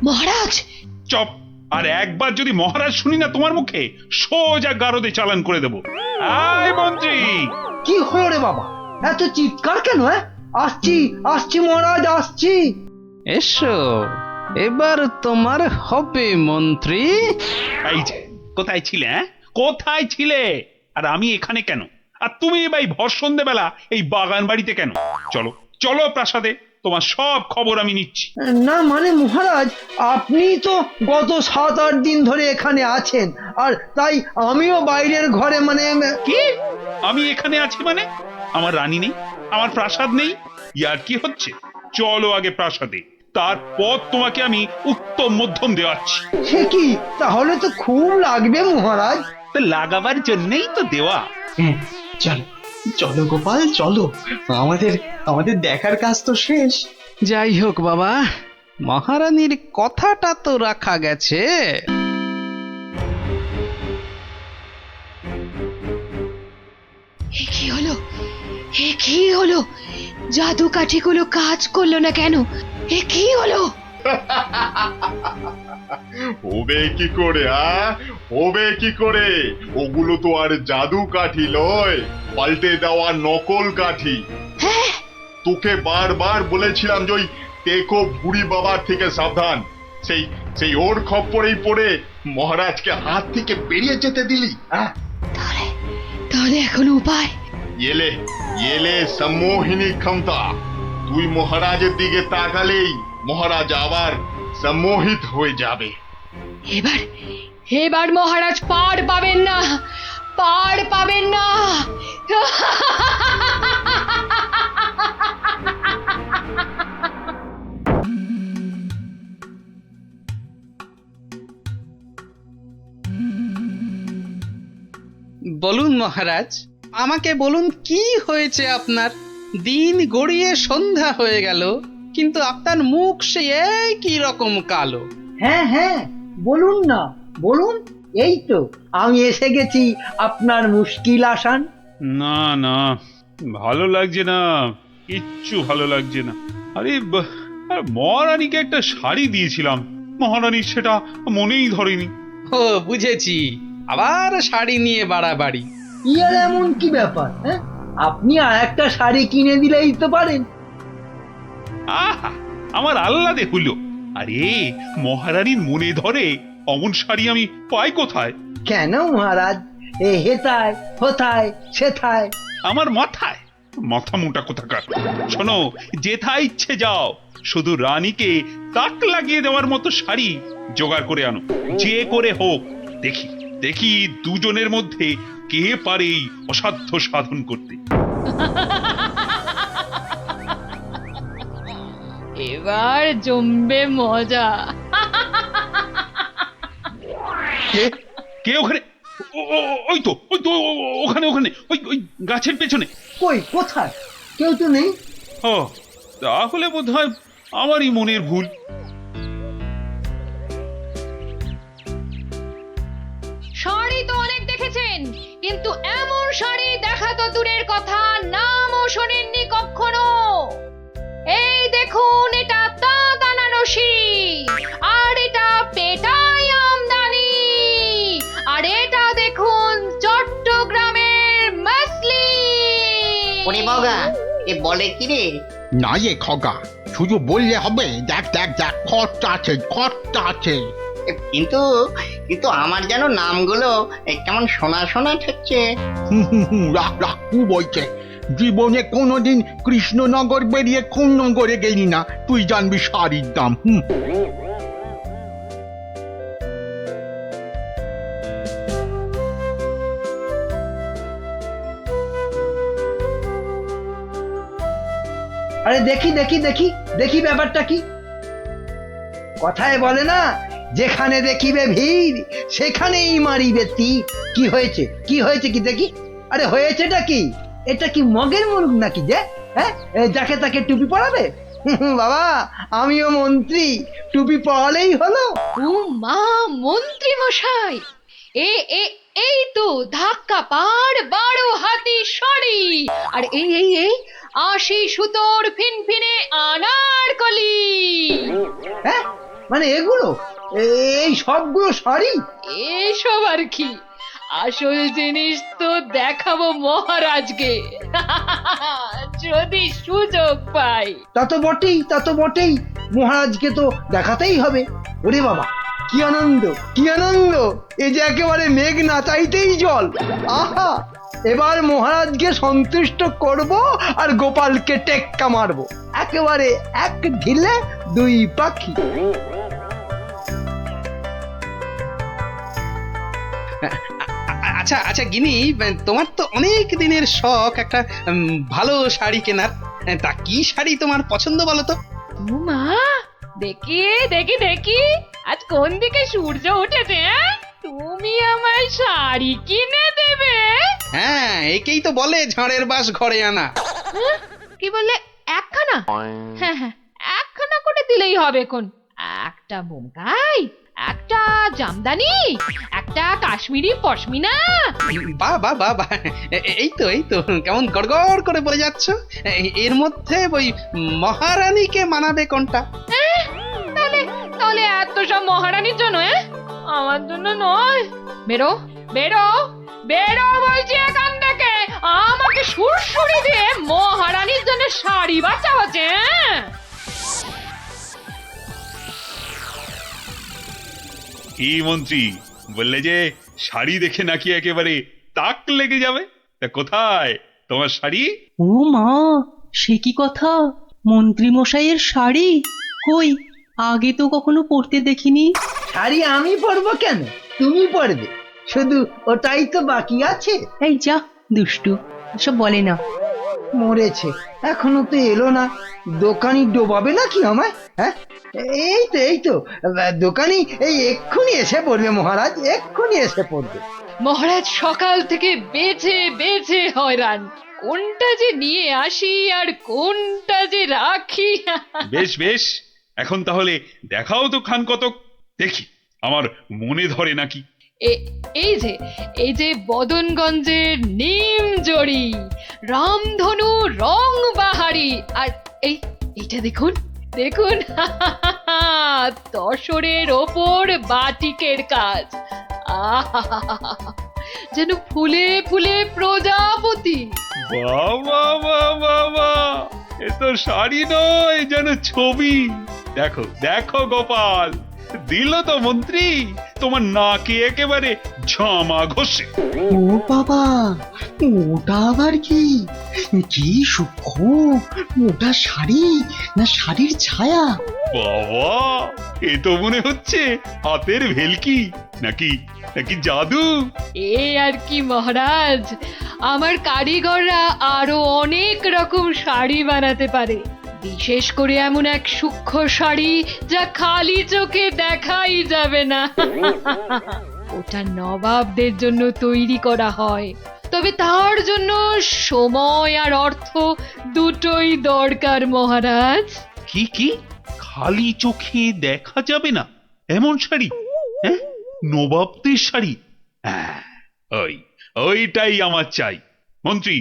মহারাজ? চপ, আর একবার যদি মহারাজ শুনি না তোমার মুখে, সোজা গারদে চালান করে দেবো। আয় মন্ত্রী। কি হলো রে বাবা, এত চিৎকার কেন? আসছি আসছি মহারাজ, আসছি। এসো, এবার তোমার হবে মন্ত্রী। এই যে, কোথায় ছিলে? কোথায় ছিলে? আর আমি এখানে কেন? আর তুমি ভাই ভর সন্ধ্যেবেলা এই বাগান বাড়িতে কেন? চলো চলো প্রাসাদে, তোমার সব খবর আমি নিচ্ছি। না মানে মহারাজ, আপনি তো গত 7-8 দিন ধরে এখানে আছেন, আর তাই আমিও বাইরের ঘরে মানে। কি, আমি এখানে আছি মানে? আমার রানী নেই, আমার প্রাসাদ নেই? ইয়ার কি হচ্ছে? চলো আগে প্রাসাদে, তারপর তোমাকে আমি উত্তম মধ্যম দেওয়াচ্ছি। সে কি, তাহলে তো খুব লাগবে মহারাজ। তো লাগাবার জন্যই তো দেওয়া। চলো চলো গোপাল, চলো, আমাদের আমাদের দেখার কাজ তো শেষ। যাই হোক বাবা, মহারানীর কথাটা তো রাখা গেছে। কি হলো? কি হলো? জাদু কাঠিগুলো কাজ করলো না কেন? কি হলো? হবে কি করে? হবে কি করে? ওগুলো তো আর জাদু কাঠি লয়, পাল্টে দেওয়া নকল কাঠি। তোকে বারবার বলেছিলাম যে ওই টেকো বুড়ি বাবার থেকে সাবধান। সেই সেই ওর খপ্পরেই পড়ে মহারাজকে হাত থেকে বেরিয়ে যেতে দিলি। তাহলে এখন উপায়? এলে এলে সম্মোহিনী ক্ষমতা। তুই মহারাজের দিকে তাকালেই মহারাজ আবার সম্মোহিত হয়ে যাবে। এবার মহারাজ পার পাবেন না, পার পাবেন না। বলুন মহারাজ, আমাকে বলুন কি হয়েছে আপনার? দিন গড়িয়ে সন্ধ্যা হয়ে গেল, কিন্তু আপনার মুখ সে একই রকম কালো। হ্যাঁ হ্যাঁ, বলুন না, বলুন। এই তো আমি এসে গেছি আপনার মুশকিল আসান। না না, ভালো লাগছে না, কিচ্ছু ভালো লাগছে না। আরে আর মহারানীকে একটা শাড়ি দিয়েছিলাম, মহারানীর সেটা মনেই ধরেনি। ও বুঝেছি, আবার শাড়ি নিয়ে বাড়াবাড়ি। কি আর এমন কি ব্যাপার? হ্যাঁ, আপনি আর একটা শাড়ি কিনে দিলেই তো পারেন। আহা, আমার আহ্লাদে হলো। আরে মহারানীর মনে ধরে অমন শাড়ি আমি পাই কোথায়? কেন মহারাজ, এ হেথায় হোথায় সেথায়? আমার মাথায় মাথা মোটা কোথাকার। শোনো, যেথায় ইচ্ছে যাও, শুধু রানীকে তাক লাগিয়ে দেওয়ার মতো শাড়ি জোগাড় করে আনো, যে করে হোক। দেখি দেখি দুজনের মধ্যে কে পারে এই অসাধ্য সাধন করতে। এবার জমবে মজা। কে কে ওখানে? ওই তো ওখানে ওখানে, ওই গাছের পেছনে। কই, কোথায়? কেউ তো নেই। ও, তাহলে বোধহয় আমারই মনের ভুল। শাড়ি তো অনেক দেখেছেন, কিন্তু এমন শাড়ি দেখা তো দূরের কথা, নামও শোনেননি কখনো। এই দেখুন, এটা তাঁত আনারসি, আর এটা পেটাই আমদানি, আর এটা দেখুন চট্টগ্রামের মসলিন। ওরে বাবা, এ বলে কি রে? না এ খগা, শুধু বললে হবে। দেখ দেখ দেখ, খরচা আছে, খরচা আছে। কিন্তু কিন্তু আমার যেন নামগুলো কেমন শোনা শোনা ঠেকছে। রাখ রাখ, কু বলছে। জীবনে কোনোদিন কৃষ্ণনগর বেরিয়ে কোন নগরে গেলি না, তুই জানবি শাড়ির দাম। আরে দেখি দেখি দেখি দেখি, ব্যাপারটা কি? কথায় বলে না, যেখানে দেখিবে ভিড় সেখানেই মারিবে তীর। কি হয়েছে, কি হয়েছে কি দেখি? আরে হয়েছেটা কি? এটা কি মগের মুলুক নাকি যে? হ্যাঁ, যাকে তাকে টুপি পরাবে? বাবা, আমিও মন্ত্রী, টুপি পরালেই হলো। ও মা, মন্ত্রী মশাই, এ এ এই তো ধাক্কা পাড় 12 হাতি শাড়ি, আর এই এই এই 80 সুতোর ফিনফিনে আনারকলি। হ্যাঁ, মানে এগুলো, এই সবগুলো শাড়ি? এসব আর কি, আসল জিনিস তো দেখাবো মহারাজকে, যদি সুযোগ পাই। তা তো বটেই, তা তো বটেই, মহারাজকে তো দেখাতেই হবে। ওরে বাবা, কি আনন্দ, কি আনন্দ! এ যে একেবারে মেঘ না চাইতেই জল। আহা, এবার মহারাজকে সন্তুষ্ট করব আর গোপালকে টেক্কা মারবো, একেবারে এক ঢিলে দুই পাখি। আচ্ছা আচ্ছা গিনি, তোমার তো অনেক দিনের শখ একটা ভালো শাড়ি কেনার। তা কি শাড়ি তোমার পছন্দ বলো তো? ও মা, দেখি দেখি দেখি, আজ কোন দিকে সূর্য উঠেছে? তুমি আমায় শাড়ি কিনে দেবে? হ্যাঁ, একেই তো বলে ঝড়ের বাস ঘরে আনা। কি বললে, একখানা? হ্যাঁ হ্যাঁ, একখানা করে দিলেই হবে। কোন একটা বোমকাই, একটা জামদানি, একটা কাশ্মীরি পশমিনা। বাহ বাহ বাহ বাহ, এই তো এই তো, কেমন গড়গড় করে বলে যাচ্ছ। এর মধ্যে ওই মহারানীকে মানাবে কোনটা? তাহলে তাহলে এত সব মহারানীর জন্য? আমার জন্য নয়। বেরো বেরো বেরো বলছি এখান থেকে, আমাকে সুরসুরি দিয়ে মহারানীর জন্য শাড়ি বাঁচা হচ্ছে। কি মন্ত্রী, বললে যে শাড়ি দেখে নাকি একেবারে তাক লেগে যাবে? তা কোথায় তোমার শাড়ি? ও মা, সে কি কথা! মন্ত্রী মশাইয়ের শাড়ি কই, আগে তো কখনো পরতে দেখিনি। শাড়ি আমি পরবো কেন, তুমি পরবে। শুধু ওটাই তো বাকি আছে। এই যা দুষ্টু, এসব বলে না। মরেছে, এখনো তো এলো না। দোকানি ডোবাবে নাকি আমায়? হ্যাঁ, এই তো এই তো, দোকানি এই এক্ষুনি এসে পড়বে মহারাজ, এক্ষুনি এসে পড়বে। মহারাজ সকাল থেকে বেছে বেছে হয়রান, কোনটা যে নিয়ে আসি আর কোনটা যে রাখি। বেশ বেশ, এখন তাহলে দেখাও তো খান কতক। দেখি আমার মনে ধরে নাকি। এই যে বদনগঞ্জের নিম জড়ি, রামধনু রং বাহারি, আর এইটা দেখুন দেখুন তসরের ওপর বাটিকের কাজ, যেন ফুলে ফুলে প্রজাপতি। বাবা বাবা বাবা, এ তো শাড়ি নয়, যেন ছবি। দেখো দেখো গোপাল, দিল তো মন্ত্রী তোমার নাকে একেবারে ঝামা ঘষে। ও বাবা, ওটা আবার কি? কি সূক্ষ্ম! ওটা শাড়ি না শাড়ির ছায়া? বাবা, এ তো মনে হচ্ছে হাতের ভেলকি, নাকি নাকি জাদু। আর কি মহারাজ, আমার কারিগররা আরো অনেক রকম শাড়ি বানাতে পারে, বিশেষ করে এমন এক সূক্ষ্ম শাড়ি যা খালি চোখে দেখাই যাবে না। ওটা নবাবদের জন্য তৈরি করা হয়, তবে তার জন্য সময় আর অর্থ দুটোই দরকার মহারাজ। কি কি খালি চোখে দেখা যাবে না এমন শাড়ি? হ্যাঁ, নবাবদের শাড়ি। ওইটাই আমার চাই। মন্ত্রী,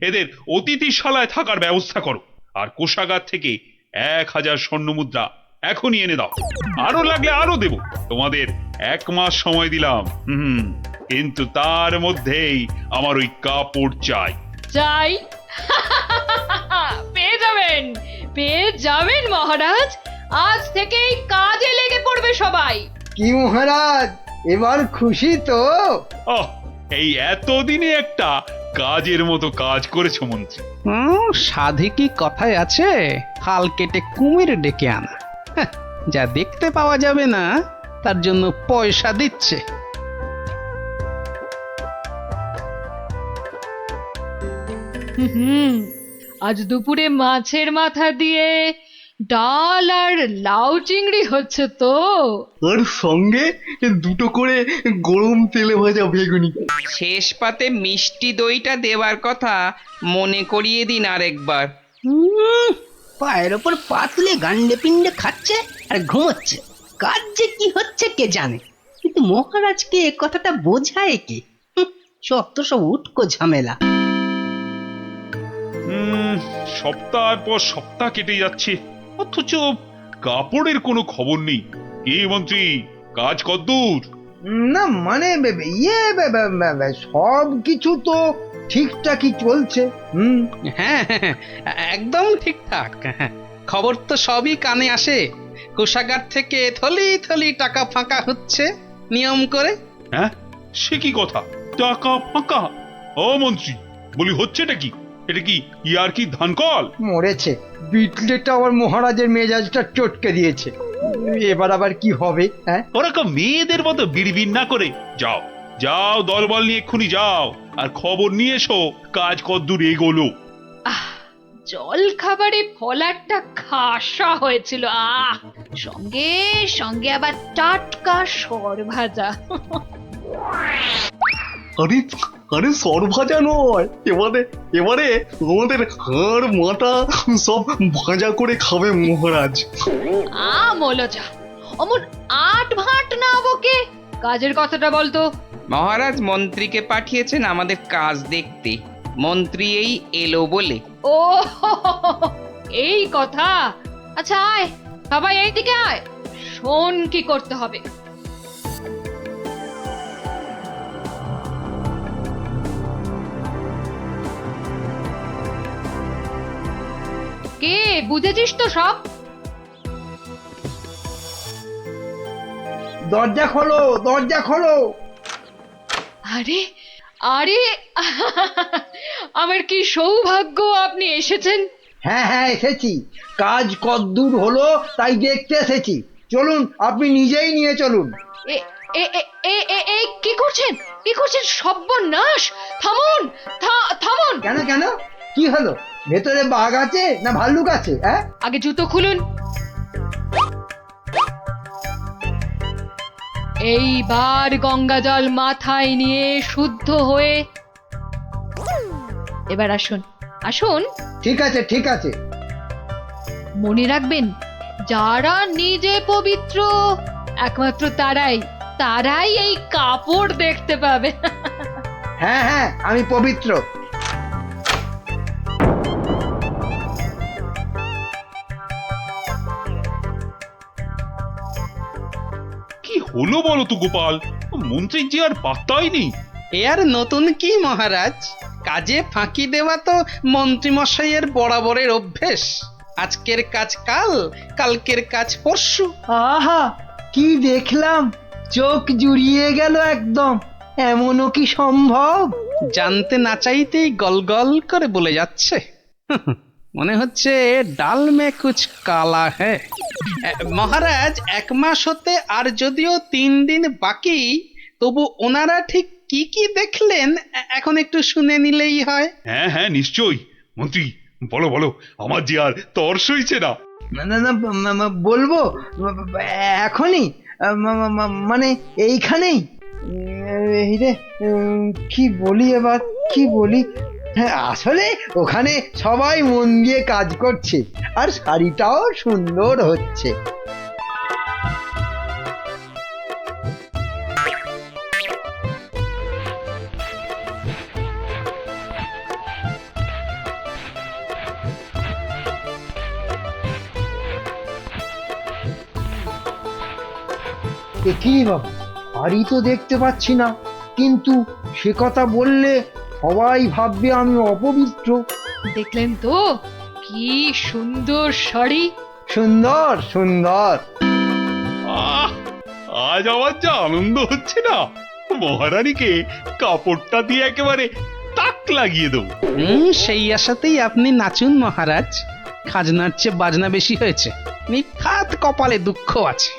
এদের অতিথিশালায় থাকার ব্যবস্থা করো, আর কোষাগার থেকে 1000 স্বর্ণমুদ্রা এখনই এনে দাও। আরো লাগলে আরো দেব, তোমাদের 1 মাস সময় দিলাম। কিন্তু তার মধ্যেই আমার ওই কাপড় চাই। চাই? পেয়ে যাবেন মহারাজ, আজ থেকেই কাজে লেগে পড়বে সবাই। কি মহারাজ, এবার খুশি তো? এই এতদিনে একটা কাজের মতো কাজ করেছো মন্ত্রী। সাধে কি কথায় আছে, খাল কেটে কুমির ডেকে আনা। যা দেখতে পাওয়া যাবে না তার জন্য পয়সা দিচ্ছে। আজ দুপুরে মাছের মাথা দিয়ে ডাল আর লাউ চিংড়ি হচ্ছে তো, আর সঙ্গে 2টো করে গরম তেলে ভাজা বেগুনি। শেষ পাতে মিষ্টি দইটা দেওয়ার কথা মনে করিয়ে দিন আরেকবার। পায়ের ওপর পা তুলে গান্ডে পিণ্ডে খাচ্ছে আর ঘুমোচ্ছে। কাজ যে কি হচ্ছে কে জানে, কিন্তু মহারাজকে এ কথাটা বোঝায় কে? যত সব উটকো ঝামেলা। সপ্তাহ পর সপ্তাহ কেটে যাচ্ছে, অথচ কাপড়ের কোনো খবর নেই। কি মন্ত্রী, কাজ কদ্দূর? না মানে সব কিছু তো ঠিকঠাকই চলছে। হ্যাঁ, একদম ঠিকঠাক। খবর তো সবই কানে আসে, কোষাগার থেকে থলি থলি টাকা ফাঁকা হচ্ছে নিয়ম করে। হ্যাঁ, সে কি কথা, টাকা ফাঁকা? ও মন্ত্রী, বলি হচ্ছেটা কি? এটা কি ইয়ার কি ধান কল? মরেছে, বিটলেটা আবার মহারাজের মেজাজটা চটকে দিয়েছে। এবার আবার কি হবে? হ্যাঁ, ওরকম মেয়েদের মতো বিড়বিড় না করে যাও যাও, দলবল নিয়ে এক্ষুনি যাও আর খবর নিয়ে এসো কাজ কদ্দূর এগোলো। জল খাবারে ফলারটা খাসা হয়েছিল, সঙ্গে সঙ্গে আবার টাটকা সর ভাজা। আরে সর ভাজা নয়, এবারে আমাদের হাড় মাথা সব ভাজা করে খাবে মহারাজ। মলজা, অমন আট ভাট না বকে কাজের কথাটা বলতো। মহারাজ মন্ত্রীকে পাঠিয়েছেন আমাদের কাজ দেখতে, মন্ত্রী এই এলো বলে। ও এই কথা। আচ্ছা আয় সবাই এইদিকে আয়, শোন কি করতে হবে। কে বুঝেছিস তো সব? দরজা খোলো, দরজা খোলো। আরে আরে আমার কি সৌভাগ্য, আপনি এসেছেন। হ্যাঁ হ্যাঁ এসেছি, কাজ কদ্দূর হলো তাই দেখতে এসেছি। চলুন, আপনি নিজেই নিয়ে চলুন। কি করছেন, কি করছেন? সর্বনাশ! থামুন, থামুন। কেন কেন, কি হলো? ভেতরে বাঘ আছে না ভাল্লুক আছে? হ্যাঁ, আগে জুতো খুলুন। এইবার গঙ্গা জল মাথায় নিয়ে শুদ্ধ হয়ে এবার আসুন, আসুন। ঠিক আছে ঠিক আছে। মনে রাখবেন, যারা নিজে পবিত্র একমাত্র তারাই এই কাপড় দেখতে পাবে। হ্যাঁ হ্যাঁ, আমি পবিত্র। কি হলো বলো তো গোপাল, মন্ত্রীর যে আর পাত্তাই নেই। এ আর নতুন কি মহারাজ, কাজে ফাঁকি দেওয়া তো মন্ত্রীমশাইয়ের বরাবরের অভ্যেস। আজকের কাজ কাল, কালকের কাজ পরশু। আহা, কি দেখলাম, চোখ জুড়িয়ে গেল একদম। এমনও কি সম্ভব? জানতে না চাইতেই গলগল করে বলে যাচ্ছে। মনে হচ্ছে ডাল মে কুছ কালা হ্যাঁ। মহারাজ, 1 মাস হতে আর যদিও 3 দিন বাকি, তবু ওনারা ঠিক কি কি দেখলেন এখন একটু শুনে নিলেই হয়। হ্যাঁ হ্যাঁ নিশ্চয়ই। মন্ত্রী বলো বলো, আমার যে আর তর সইছে না। না না, বলবো এখনই, মানে এইখানেই। এই রে, কি বলি এবার, কি বলি? হ্যাঁ, আসলে ওখানে সবাই মন দিয়ে কাজ করছে, আর শাড়িটাও সুন্দর হচ্ছে। কি বাবা, শাড়ি তো দেখতে পাচ্ছি না, কিন্তু সে কথা বললে সবাই ভাববে আমি অপবিত্র। দেখলেন তো কি সুন্দর শাড়ি? সুন্দর সুন্দর। আজ আমার যা আনন্দ হচ্ছে না, মহারানীকে কাপড়টা দিয়ে একেবারে তাক লাগিয়ে দেবো। সেই আশাতেই আপনি নাচুন মহারাজ। খাজনার চেয়ে বাজনা বেশি হয়েছে, নিখাত কপালে দুঃখ আছে।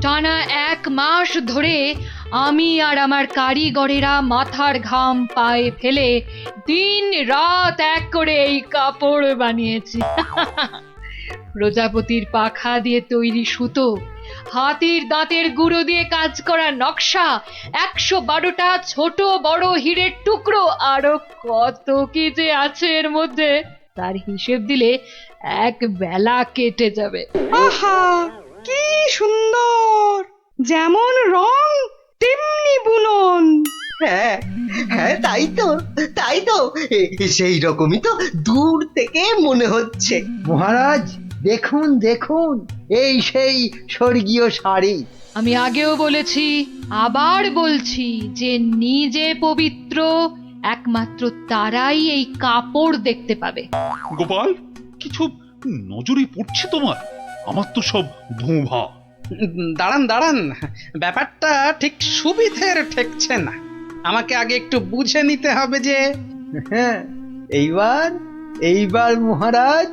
টানা 1 মাস ধরে আমি আর আমার কারিগরেরা মাথার ঘাম পায়ে ফেলে দিন রাত এক করে এই কাপড় বানিয়েছি। প্রজাপতির পাখা দিয়ে তৈরি সুতো, হাতির দাঁতের গুঁড়ো দিয়ে কাজ করা নকশা, 112টা ছোট বড় হীরের টুকরো, আরো কত কি যে আছে এর মধ্যে, তার হিসেব দিলে 1 বেলা কেটে যাবে। আহা, কি সুন্দর! যেমন রং তেমনি বুনন। হ্যাঁ হ্যাঁ, তাই তো সেই রকমই তো দূর থেকে মনে হচ্ছে। মহারাজ দেখুন দেখুন, এই সেই স্বর্গীয় শাড়ি। আমি আগেও বলেছি, আবার বলছি, যে নিজে পবিত্র একমাত্র তারাই এই কাপড় দেখতে পাবে। গোপাল, কিছু নজরে পড়ছে তোমার? আমার তো সব ধোঁভা। দাঁড়ান দাঁড়ান, ব্যাপারটা ঠিক সুবিধের ঠেকছে না। আমাকে আগে একটু বুঝে নিতে হবে যে। হ্যাঁ, এইবার মহারাজ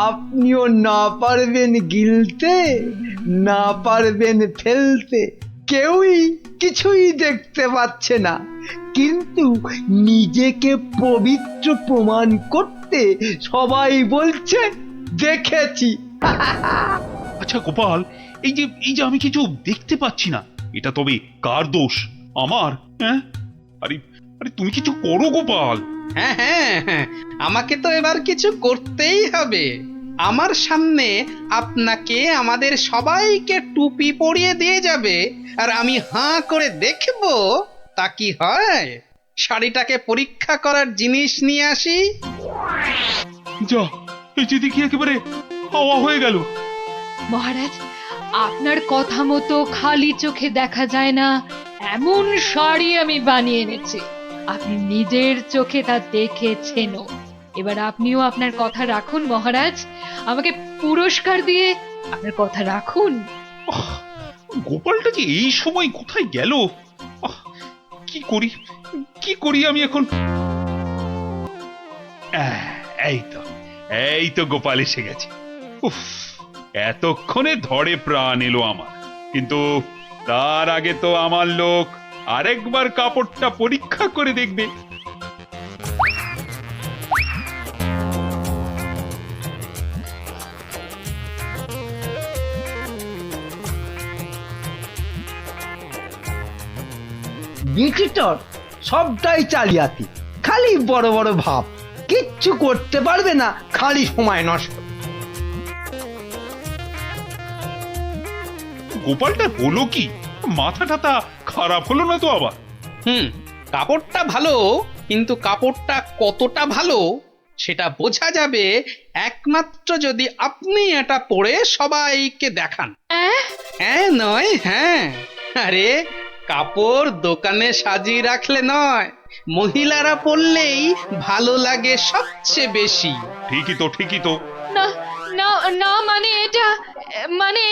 আপনিও না পারবেন গিলতে, না পারবেন ফেলতে, কেউই কিছুই দেখতে পাচ্ছে না, কিন্তু নিজেকে পবিত্র প্রমাণ করতে সবাই বলছে দেখেছি। আচ্ছা গোপাল, এই যে আমি কিছু দেখতে পাচ্ছি না, এটা তবে কার দোষ? আমার? হ্যাঁ, আরে আরে তুমি কিছু করো গোপাল। হ্যাঁ হ্যাঁ হ্যাঁ, আমাকে তো এবার কিছু করতেই হবে। আমার সামনে আপনাকে, আমাদের সবাইকে টুপি পরিয়ে দিয়ে যাবে, আর আমি হাঁ করে দেখব তা কি হয়। শাড়িটাকে পরীক্ষা করার জিনিস নিয়ে আসি। যা, এই যে দেখি একেবারে হাওয়া হয়ে গেল। মহারাজ, আপনার কথা মতো খালি চোখে দেখা যায় না এমন শাড়ি আমি বানিয়ে এনেছি। আপনি নিজের চোখে তা দেখেছেনও। এবার আপনিও আপনার কথা রাখুন মহারাজ, আমাকে পুরস্কার দিয়ে আপনার কথা রাখুন। গোপালটা যে এই সময় কোথায় গেল? কি করি আমি এখন? এই তো গোপাল এসে গেছে। উফ, এতক্ষণে ধরে প্রাণ এলো আমার। কিন্তু তার আগে তো আমার লোক আরেকবার কাপড়টা পরীক্ষা করে দেখবে। বিটিটর সবটাই চালিয়াতি, খালি বড় বড় ভাব, কিচ্ছু করতে পারবে না, খালি সময় নষ্ট। গোপালটা হলো কি? মাথা টাথা খারাপ হলো না তো আবার? কাপড়টা ভালো, কিন্তু কাপড়টা কতটা ভালো সেটা বোঝা যাবে একমাত্র যদি আপনি এটা পরে সবাইকে দেখান। হ্যাঁ নয় হ্যাঁ, আরে কাপড় দোকানে সাজিয়ে রাখলে নয়, মহিলারা পরলেই ভালো লাগে সবচেয়ে বেশি। ঠিকই তো। না না না, মানে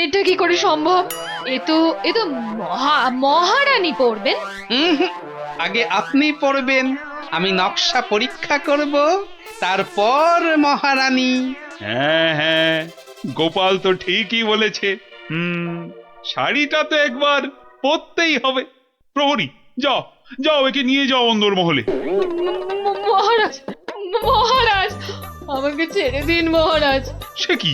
এটা কি করে সম্ভব? এ তো মহারানী পড়বেন। আগে আপনি পড়বেন, আমি নকশা পরীক্ষা করব, তারপর মহারানী। হ্যাঁ, গোপাল তো ঠিকই বলেছে। শাড়িটা তো একবার পরতেই হবে। প্রহরী, যাও একে নিয়ে যাও অন্দরমহলে। মহারাজ, আমাকে ছেড়ে দিন মহারাজ। সে কি,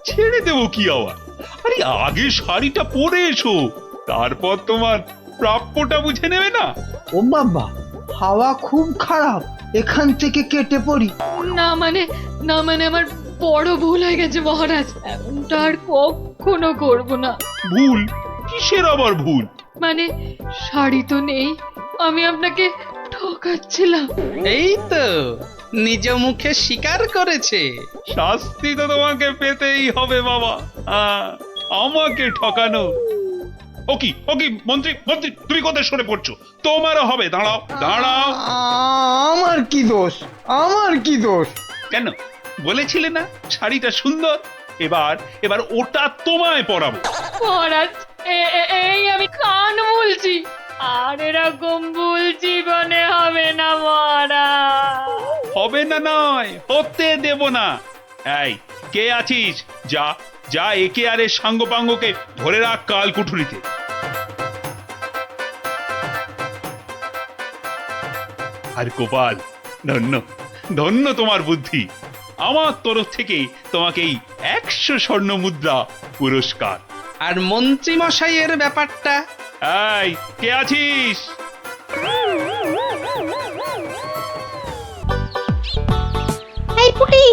ছেড়ে দেবো কি আবার? আরে আগে শাড়িটা পরে এসো, তারপর তোমার প্রাপ্যটা বুঝে নেবে না? ও বাবা, হাওয়া খুব খারাপ, এখান থেকে কেটে পড়ি। না মানে আমার বড় ভুল হয়ে গেছে মহারাজ, এমনটা আর কখনো করব না। ভুল? কিসের আবার ভুল? মানে শাড়ি তো নেই, আমি আপনাকে ঠকাচ্ছিলাম। এই তো নিজ মুখে স্বীকার করেছে। শাস্তি তো তোমাকে পেতেই হবে বাবা, আমাকে ঠকানো। ও কি মন্ত্রী, তুমি কোথায় সরে পড়ছো? তোমারও হবে, দাঁড়াও। আমার কি দোষ? কেন বলেছিলে না শাড়িটা সুন্দর? এবার ওটা তোমায় পরাবো। মহারাজ, এই আমি কান বলছি, আর এরকম ভুল জীবনে হবে না মহারাজ। হবে না নয়, হতে দেব না। এই কে আছিস, যা একে আর এর সাঙ্গপাঙ্গকে ধরে রাখ কাল কুঠুরিতে। আর গোপাল, ধন্য তোমার বুদ্ধি। আমার তরফ থেকে তোমাকে এই 100 স্বর্ণ মুদ্রা পুরস্কার। আর মন্ত্রী মশাইয়ের ব্যাপারটা? এই কে আছিস? এই পুটি,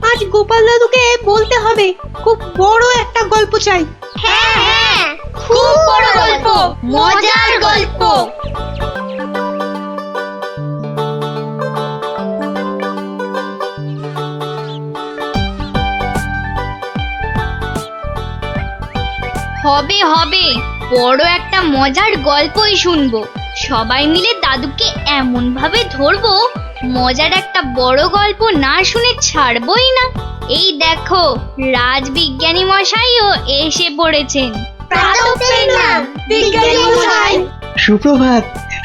আজ গোপাল দাদুকে বলতে হবে, খুব বড় একটা গল্প চাই। হ্যাঁ, খুব বড় গল্প, মজার গল্প। হবে, বড় একটা মজার গল্পই শুনবো। সবাই মিলে দাদুকে এমন ভাবে ধরবো, মজার একটা বড় গল্প না শুনে ছাড়বই না। এই দেখো, রাজবিজ্ঞানী মশাইও এসে পড়েছেন।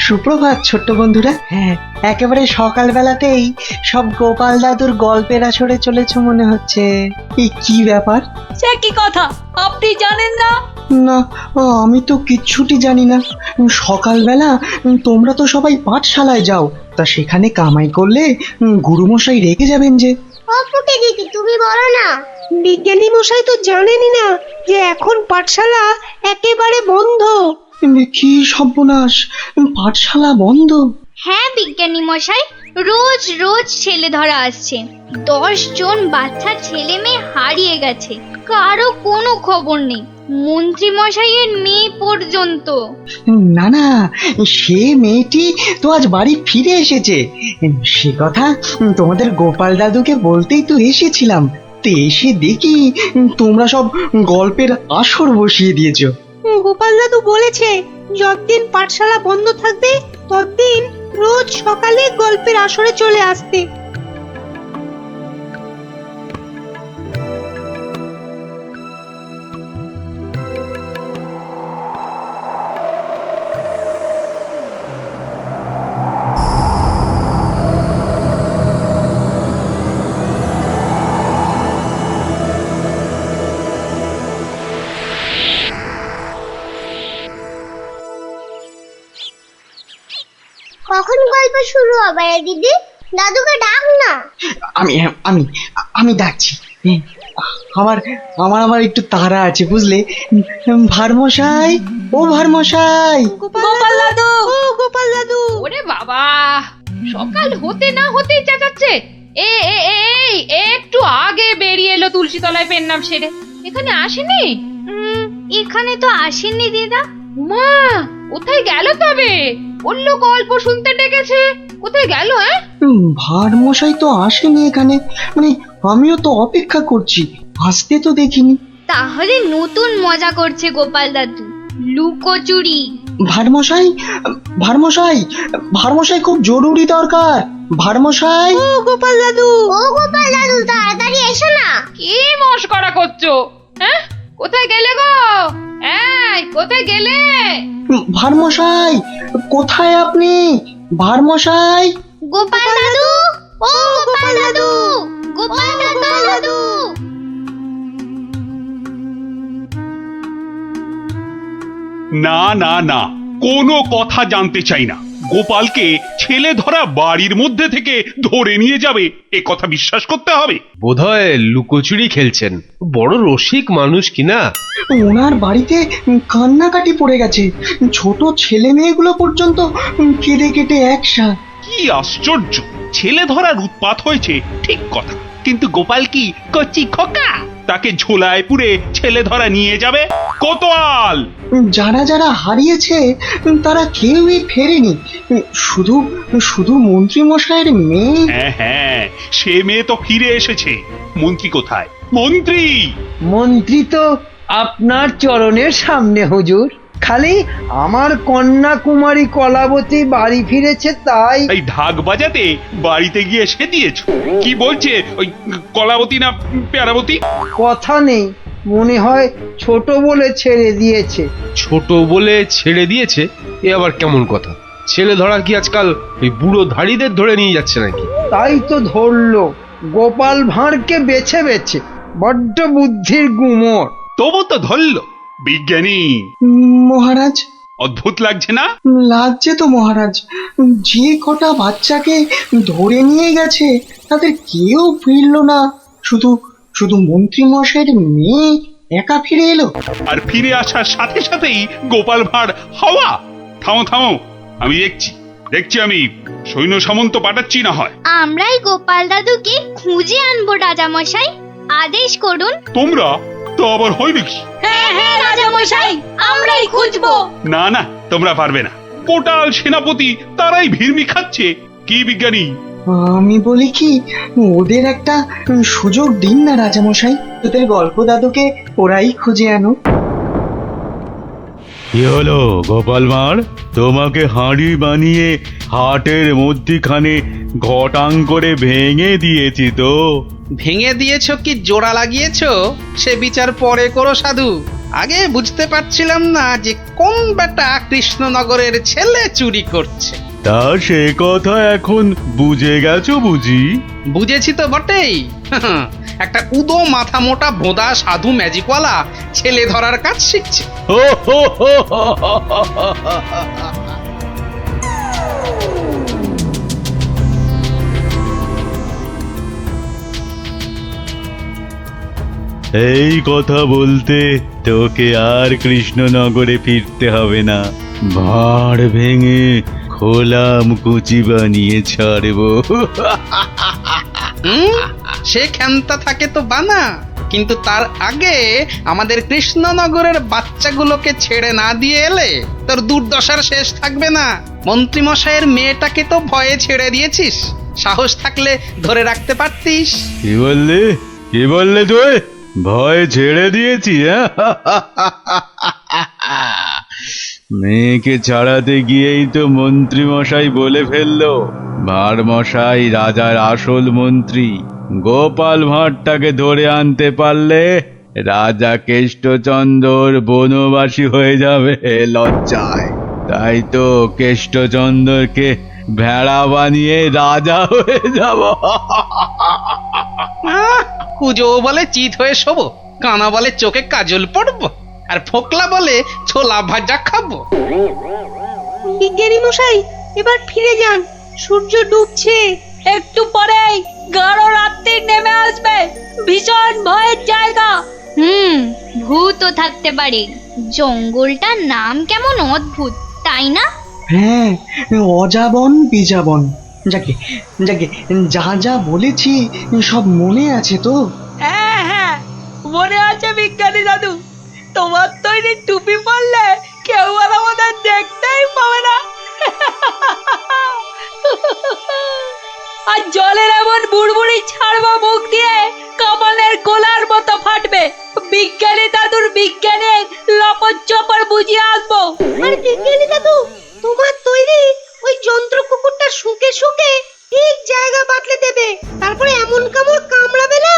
সুপ্রভাত ছোট্ট বন্ধুরা। হ্যাঁ, একেবারে সকালবেলাতেই সব গোপাল দাদুর গল্পের আসরে চলেছ মনে হচ্ছে। এই কি ব্যাপার? সে কি কথা, আপনি জানেন না? না, আমি তো কিচ্ছুটি জানি না। সকালবেলা তোমরা তো সবাই পাঠশালায় যাও, তা সেখানে কামাই করলে গুরুমশাই রেগে যাবেন যে। দিদি, তুমি বলো না। বিজ্ঞানী মশাই তো জানেনই না যে এখন পাঠশালা একেবারে বন্ধ। কি সর্বনাশ, পাঠশালা বন্ধ? হ্যাঁ বিজ্ঞানী মশাই, রোজ ছেলে ধরা আসছে। 10 জন বাচ্চা ছেলে মেয়ে হারিয়ে গেছে, কারো কোনো খবর নেই, মন্ত্রী মশাইয়ের মেয়ে পর্যন্ত। না, সে মেয়েটি তো আজ বাড়ি ফিরে এসেছে। সে কথা তোমাদের গোপাল দাদুকে বলতেই তো এসেছিলাম। তো এসে দেখি তোমরা সব গল্পের আসর বসিয়ে দিয়েছো। গোপাল দাদু বলেছে যতদিন পাঠশালা বন্ধ থাকবে ততদিন রোজ সকালে গল্পের আসরে চলে আসতে। কখন গল্প শুরু হবে দিদি? দাদুকে ডাক না। আমি ডাকছি। আমার একটু তাড়া আছে বুঝলে। ভারমশাই, ও ভারমশাই। গোপাল দাদু। ওরে বাবা, সকাল হতে না হতেই চেঁচাচ্ছে। একটু আগে বেরিয়ে এলো তুলসী তলায় পেন নাম সেরে, এখানে আসেনি। এখানে তো আসেননি দিদা। মা কোথায় গেল তবে? বললো গল্প শুনতে ডেকেছে, কোথায় গেল? ভার মশাই তো আসেনি এখানে, মানে আমিও তো অপেক্ষা করছি, আসতে তো দেখিনি। তাহলে নতুন মজা করছে গোপাল দাদু, লুকোচুরি। ভারমশাই, ভারমশাই, ভারমশাই খুব জরুরি দরকার। ভারমশাই, ও গোপাল দাদু, তাড়াতাড়ি এসো না। কি মস্করা করছো? কোথায় গেলে গো? কোথায় গেলে? ভারমশাই কোথায় আপনি? ভারমশাই, গোপাল দাদু, ও গোপাল দাদু, গোপাল দাদু। না না না, কোনো কথা জানতে চাই না। গোপালকে ছেলে ধরা বাড়ির মধ্যে থেকে ধরে নিয়ে যাবে, এ কথা বিশ্বাস করতে হবে? বোধহয় লুকোচুরি খেলছেন, বড় রসিক মানুষ কিনা। ওনার বাড়িতে কান্নাকাটি পড়ে গেছে, ছোট ছেলে মেয়েগুলো পর্যন্ত কেঁদে কেটে একসা। কি আশ্চর্য! ছেলে ধরার উৎপাত হয়েছে ঠিক কথা, কিন্তু গোপাল কি কচি খোকা? তাকে ঝোলায় পুরে ছেলে ধরা নিয়ে যাবে? কোতোয়াল! যারা যারা হারিয়েছে তারা কেউই ফেরেনি, শুধু শুধু মন্ত্রী মশাইয়ের মেয়ে। হ্যাঁ হ্যাঁ, সে মেয়ে তো ফিরে এসেছে। মন্ত্রী কোথায়? মন্ত্রী! মন্ত্রী তো আপনার চরণের সামনে হুজুর। খালি আমার কন্যা কুমারী কলাবতী বাড়ি ফিরেছে তাই। এই ঢাক বাজাতে বাড়িতে গিয়ে সে দিয়েছো? কি বলছে ওই কলাবতী না পেয়ারাবতী? কথা নেই, মনে হয় ছোট বলে ছেড়ে দিয়েছে। ছোট বলে ছেড়ে দিয়েছে? এ আবার কেমন কথা? ছেলে ধরা কি আজকাল ওই বুড়ো ধাড়িদের ধরে নিয়ে যাচ্ছে নাকি? তাই তো ধরলো গোপাল ভাঁড়কে বেছে বেছে। বড্ড বুদ্ধির গুমর। তবু তো ধরলো। বিজ্ঞানী মহারাজ, অদ্ভুত লাগছে না? লাগছে তো মহারাজ। যে কটা বাচ্চাকে ধরে নিয়ে গেছে তাদের কেউ ফিরলো না, শুধু শুধু মন্ত্রী মশাইয়ের মেয়ে একা ফিরে এলো। আর ফিরে আসার সাথে সাথেই গোপাল ভাঁড় হাওয়া। থামো থামো, আমি দেখছি আমি সৈন্য সামন্ত পাঠাচ্ছি না হয়। আমরাই গোপাল দাদুকে খুঁজে আনবো রাজা মশাই, আদেশ করুন। তোমরা তো আবার হয় নাকি? হ্যাঁ হ্যাঁ রাজা মশাই, আমরাই খুঁজবো। না না, তোমরা পারবে না। কোটাল সেনাপতি তারাই ভিড়মি খাচ্ছে। কি বিজ্ঞানী? আমি বলি কি, ওদের একটা সুযোগ দিন না রাজামশাই, তোদের গল্প দাদুকে ওরাই খুঁজে আনো। কি হলো গোপাল ভাঁড়? তোমাকে হাঁড়ি বানিয়ে হাটের মধ্যিখানে ঘটাং করে ভেঙে দিয়েছি তো। ভেঙে দিয়েছো কি জোড়া লাগিয়েছো সে বিচার পরে করো সাধু। আগে বুঝতে পারছিলাম না যে কোন বেটা কৃষ্ণনগরের ছেলে চুরি করছে। তা সে কথা এখন বুঝে গেছো বুঝি? বুঝেছি তো বটেই। একটা উদো মাথা মোটা ভোঁদা সাধু ম্যাজিকওয়ালা ছেলে ধরার কাজ শিখছে। এই কথা বলতে তোকে আর কৃষ্ণনগরে ফিরতে হবে না। ভাঁড় ভেঙে খোলাম কুচি বানিয়ে ছাড়বো। সে ক্ষমতা থাকে তো বানা, কিন্তু তার আগে আমাদের কৃষ্ণনগরের বাচ্চাগুলোকে ছেড়ে না দিয়ে এলে তোর দুর্দশার শেষ থাকবে না। মন্ত্রী মশাইয়ের মেয়েটাকে তো ভয়ে ছেড়ে দিয়েছিস, সাহস থাকলে ধরে রাখতে পারতিস। কি বললে তুই? ভয় ছেড়ে দিয়েছি? মেয়েকে ছাড়াতে গিয়েই তো মন্ত্রী মশাই বলে ফেললো ভাঁড় মশাই রাজার আসল মন্ত্রী। গোপাল ভাঁড়টাকে ধরে আনতে পারলে রাজা কেষ্টচন্দ্র বনবাসী হয়ে যাবে লজ্জায়। তাই তো কেষ্টচন্দ্রকে ভেড়া বানিয়ে রাজা হয়ে যাব। কুজো বলে চিত হয়ে শোবো, কানা বলে চোখে কাজল পড়বো, আর ফোকলা বলে ছোলা ভাজা খাবো। বিজ্ঞানী মশাই, এবার ফিরে যান, সূর্য ডুবছে। একটু পরেই গাঢ় রাত্রি নেমে আসবে, ভীষণ ভয়ের জায়গা। ভূতও থাকতে পারে। জঙ্গলটার নাম কেমন অদ্ভুত, তাই না? হ্যাঁ, অজাবন বিজাবন। যাকে যাকে যা যা বলেছি সব মনে আছে তো? হ্যাঁ হ্যাঁ মনে আছে বিজ্ঞানী দাদু। তোমার তৈরি টুপি পরলে কেউ আর আমাদের দেখতেই পাবে না। আর জলের এমন বুড়বুড়ি ছাড়বো মুখ দিয়ে কামানের গোলার মতো ফাটবে। বিজ্ঞানী দাদুর বিজ্ঞানের লপট চপর বুঝিয়ে আসবো। আর বিজ্ঞানী দাদু, তোমার তৈরি ওই যন্ত্র কুকুরটা শুকে শুকে ঠিক জায়গা বাতলে দেবে, তারপরে এমন কামড় কামড়াবে না।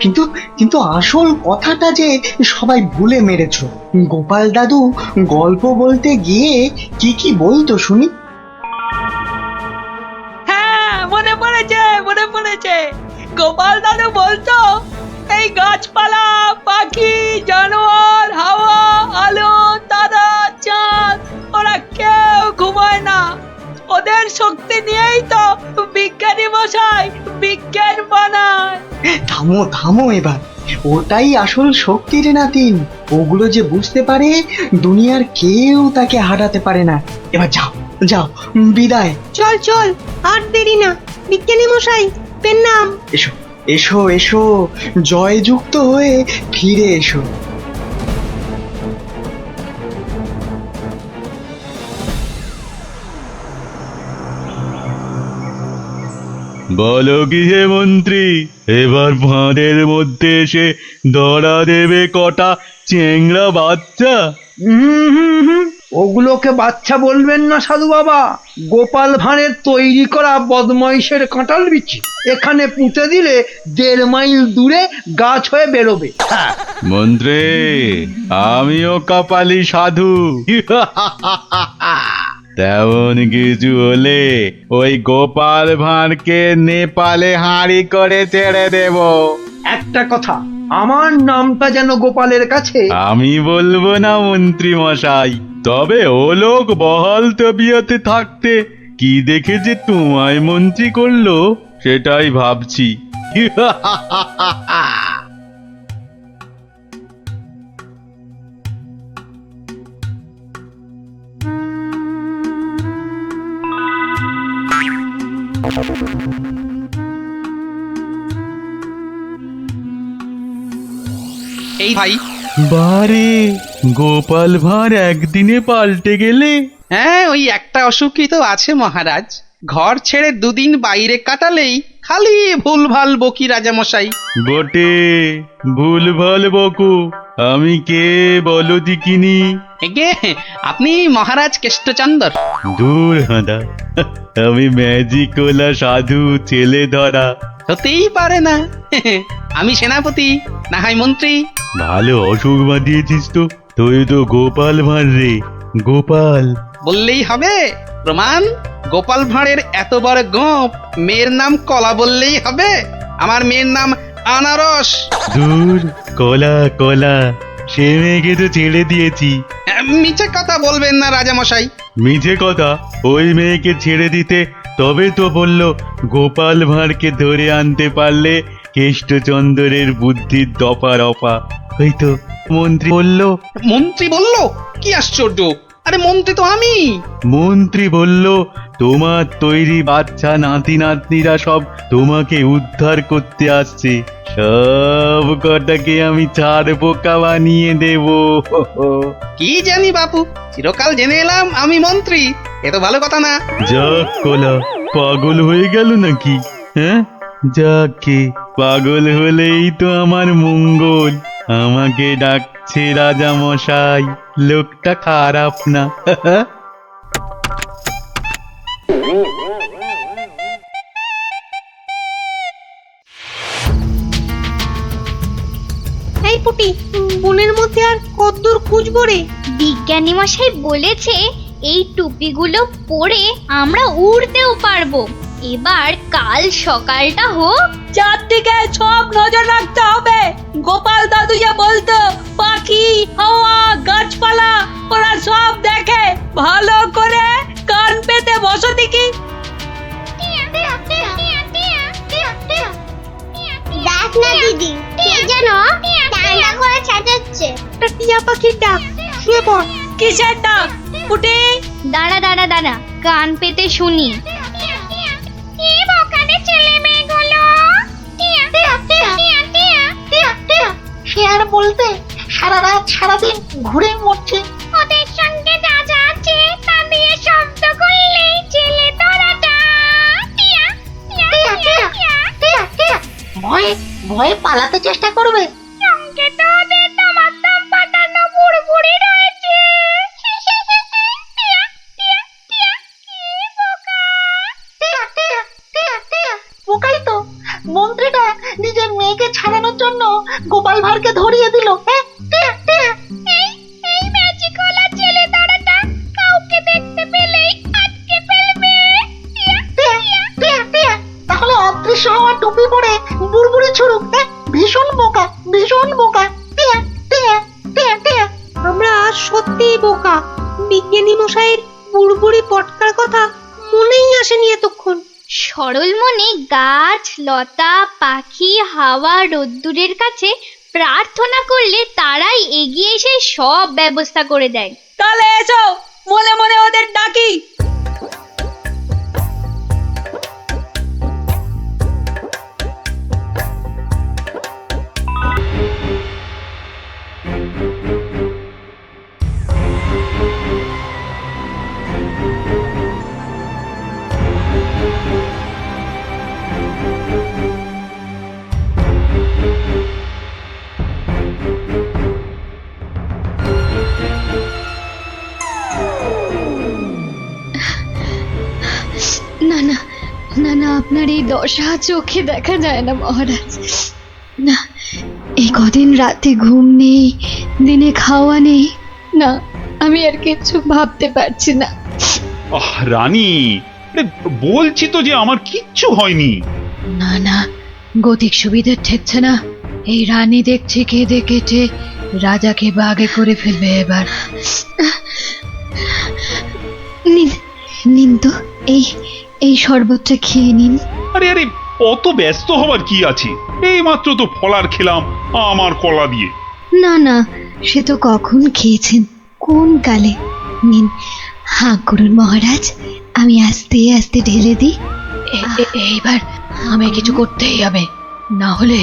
কিন্তু কিন্তু আসল কথাটা যে সবাই ভুলে মেরেছো। গোপাল দাদু গল্প বলতে গিয়ে কি কি বলতো শুনি। হ্যাঁ, মনে পড়েছে। গোপাল দাদু বলতো এই গাছপালা, পাখি, জানোয়ার, হাওয়া, আলো, তারা, চাঁদ, ওরা কেউ ঘুমায় না। ওদের শক্তি নিয়েই তো বিজ্ঞানী মশাই বিজ্ঞান বানায়। থামো থামো এবার, ওটাই আসল শক্তির নাতিন। ওগুলো যে বুঝতে পারে দুনিয়ার কেউ তাকে হারাতে পারে না। এবার যাও যাও, বিদায়। চল চল, আর দেরি না। বিজ্ঞানী মশাই, পেন নাম। এসো এসো এসো, জয়যুক্ত হয়ে ফিরে এসো। বলো কি হে মন্ত্রী, এবার ফাঁদের মধ্যে এসে ধরা দেবে কটা চেংড়া বাচ্চা? ওগুলোকে বাচ্চা বলবেন না সাধু বাবা, গোপাল ভাঁড়ের তৈরি করা বদমাইশের কাঁঠাল বিচি। এখানে পুঁতে দিলে 1.5 মাইল দূরে গাছ হয়ে বেরোবে। মন্ত্রী, আমিও কপালি সাধু। তেমন কিছু হলে ওই গোপাল ভাঁড়কে নেপালে হাঁড়ি করে ছেড়ে দেব। একটা কথা, আমার নামটা যেন গোপালের কাছে। আমি বলবো না মন্ত্রী মশাই, তবে ও লোক বহাল তবিয়তে থাকতে কি দেখে যে তোমায় মন্ত্রী করলো সেটাই ভাবছি। এই ভাই, বারে গোপাল ভাঁড় একদিনে পাল্টে গেলে। হ্যাঁ, ওই একটা অসুখই তো আছে মহারাজ। ঘর ছেড়ে 2 দিন বাইরে কাটালেই খালি ভুলভাল বকি রাজামশাই। বটে, ভুলভাল বকু। আমি কে বলো দিকিনি? এগে আপনি মহারাজ কেষ্টচন্দর। দূর হাঁদা, আমি ম্যাজিকোলা সাধু ছেলে ধরা। হতেই পারে না। আমি সেনাপতি, না হয় মন্ত্রী। ভালো অসুখ বাঁধিয়েছিস তো। তুই তো গোপাল ভাঁড় রে, গোপাল বললেই হবে? প্রমাণ? গোপাল ভাঁড়ের এত বড় গোপ, মেয়ের নাম কলা বললেই হবে? আমার মেয়ের নাম আনারস। দূর, কলা কলা, সে মেয়েকে তো ছেড়ে দিয়েছি। মিছে কথা বলবেন না রাজামশাই। মিছে কথা? ওই মেয়েকে ছেড়ে দিতে তবে তো বলল গোপাল ভাঁড়কে ধরে আনতে পারলে কেষ্টচন্দ্রের বুদ্ধির দফা রফা। ওই তো মন্ত্রী বলল। মন্ত্রী বলল? কি আশ্চর্য! আরে মন্ত্রী তো আমি। মন্ত্রী বলল তোমার তৈরি বাচ্চা নাতি নাতনিরা সব তোমাকে উদ্ধার করতে আসছে। সব কটাকে আমি ছাড় পোকা বানিয়ে দেব। কি জানি বাপু, চিরকাল জেনে এলাম আমি মন্ত্রী। এ তো ভালো কথা না। যাক কলা, পাগল হয়ে গেল নাকি? হ্যাঁ, যাকে পাগল হলেই তো আমার মঙ্গল। আমাকে ডাকছে রাজা মশাই, লোকটা খারাপ না। এই পুটি, বনের মধ্যে আর কতদূর খুঁজবো রে? বিজ্ঞানী মশাই বলেছে এই টুপিগুলো পরে আমরা উড়তেও পারবো। এবার কাল সকালটা হোক, চারদিকে সব নজর রাখতে হবে। গোপাল দাদু যে বলতো পাখি, হাওয়া, গাছপালা ওরা সব দেখে। ভালো করে কান পেতে বসো দেখি। দেখ না দিদি, কে যেন টান্ডা করে চেঁচাচ্ছে। একটা টিয়া পাখির ডাক। শুয়ে পড়। কিসের ডাক? পুটি, দাঁড়া দাঁড়া দাঁড়া, কান পেতে শুনি। কি বকাটে ছেলে ভয়ে ভয়ে পালাতে চেষ্টা করবে। সঙ্গে তো ওদের তোমার দাম পাঠানো বুড়বুড়ি রয়েছে। বোকাই তো, মন্ত্রীটা নিজের মেয়েকে ছাড়ানোর জন্য গোপাল ভাঁড়কে ধরিয়ে দিল। এই ম্যাজিকওয়ালা ছেলে ধরাটা কাউকে দেখতে পেলেই আটকে ফেলবে। তাহলে অদৃশ্য হওয়া টুপি পরে বুড়বুড়ি ছুড়ুক। ভীষণ বোকা, ভীষণ বোকা। আমরা সত্যিই বোকা। বিজ্ঞানী মশাইয়ের বুড়বুড়ি পটকার কথা মনেই আসেনি এতক্ষণ। সরল মনে গাছ লতা পাখি হাওয়া রোদ্দুরের কাছে প্রার্থনা করলে তারাই এগিয়ে এসে সব ব্যবস্থা করে দেয়। তাহলে এসো মনে মনে ওদের ডাকি। না না না না, আপনার এই দশা চোখে দেখা যায় না মহারাজ। না, এই কদিন রাতে ঘুম নেই, দিনে খাওয়া নেই। না, আমি আর কিছু ভাবতে পারছি না। রানী, বলছি তো যে আমার কিচ্ছু হয়নি। না না, গতিক সুবিধে ঠেকছে না। এই রানী দেখছি কেঁদে কেটে রাজাকে বাগে করে ফেলবে এবার। নিন নিন তো, এই শরবতটা খেয়ে নিন। আরে আরে, অত ব্যস্ত হবার কি আছে? এই মাত্র তো ফলার খেলাম আমার কলা দিয়ে। না না, সে তো কখন খেয়েছেন, কোন কালে। নিন, হাঁ করুন মহারাজ, আমি আস্তে আস্তে ঢেলে দিই। এইবার আমি কিছু করতেই হবে, না হলে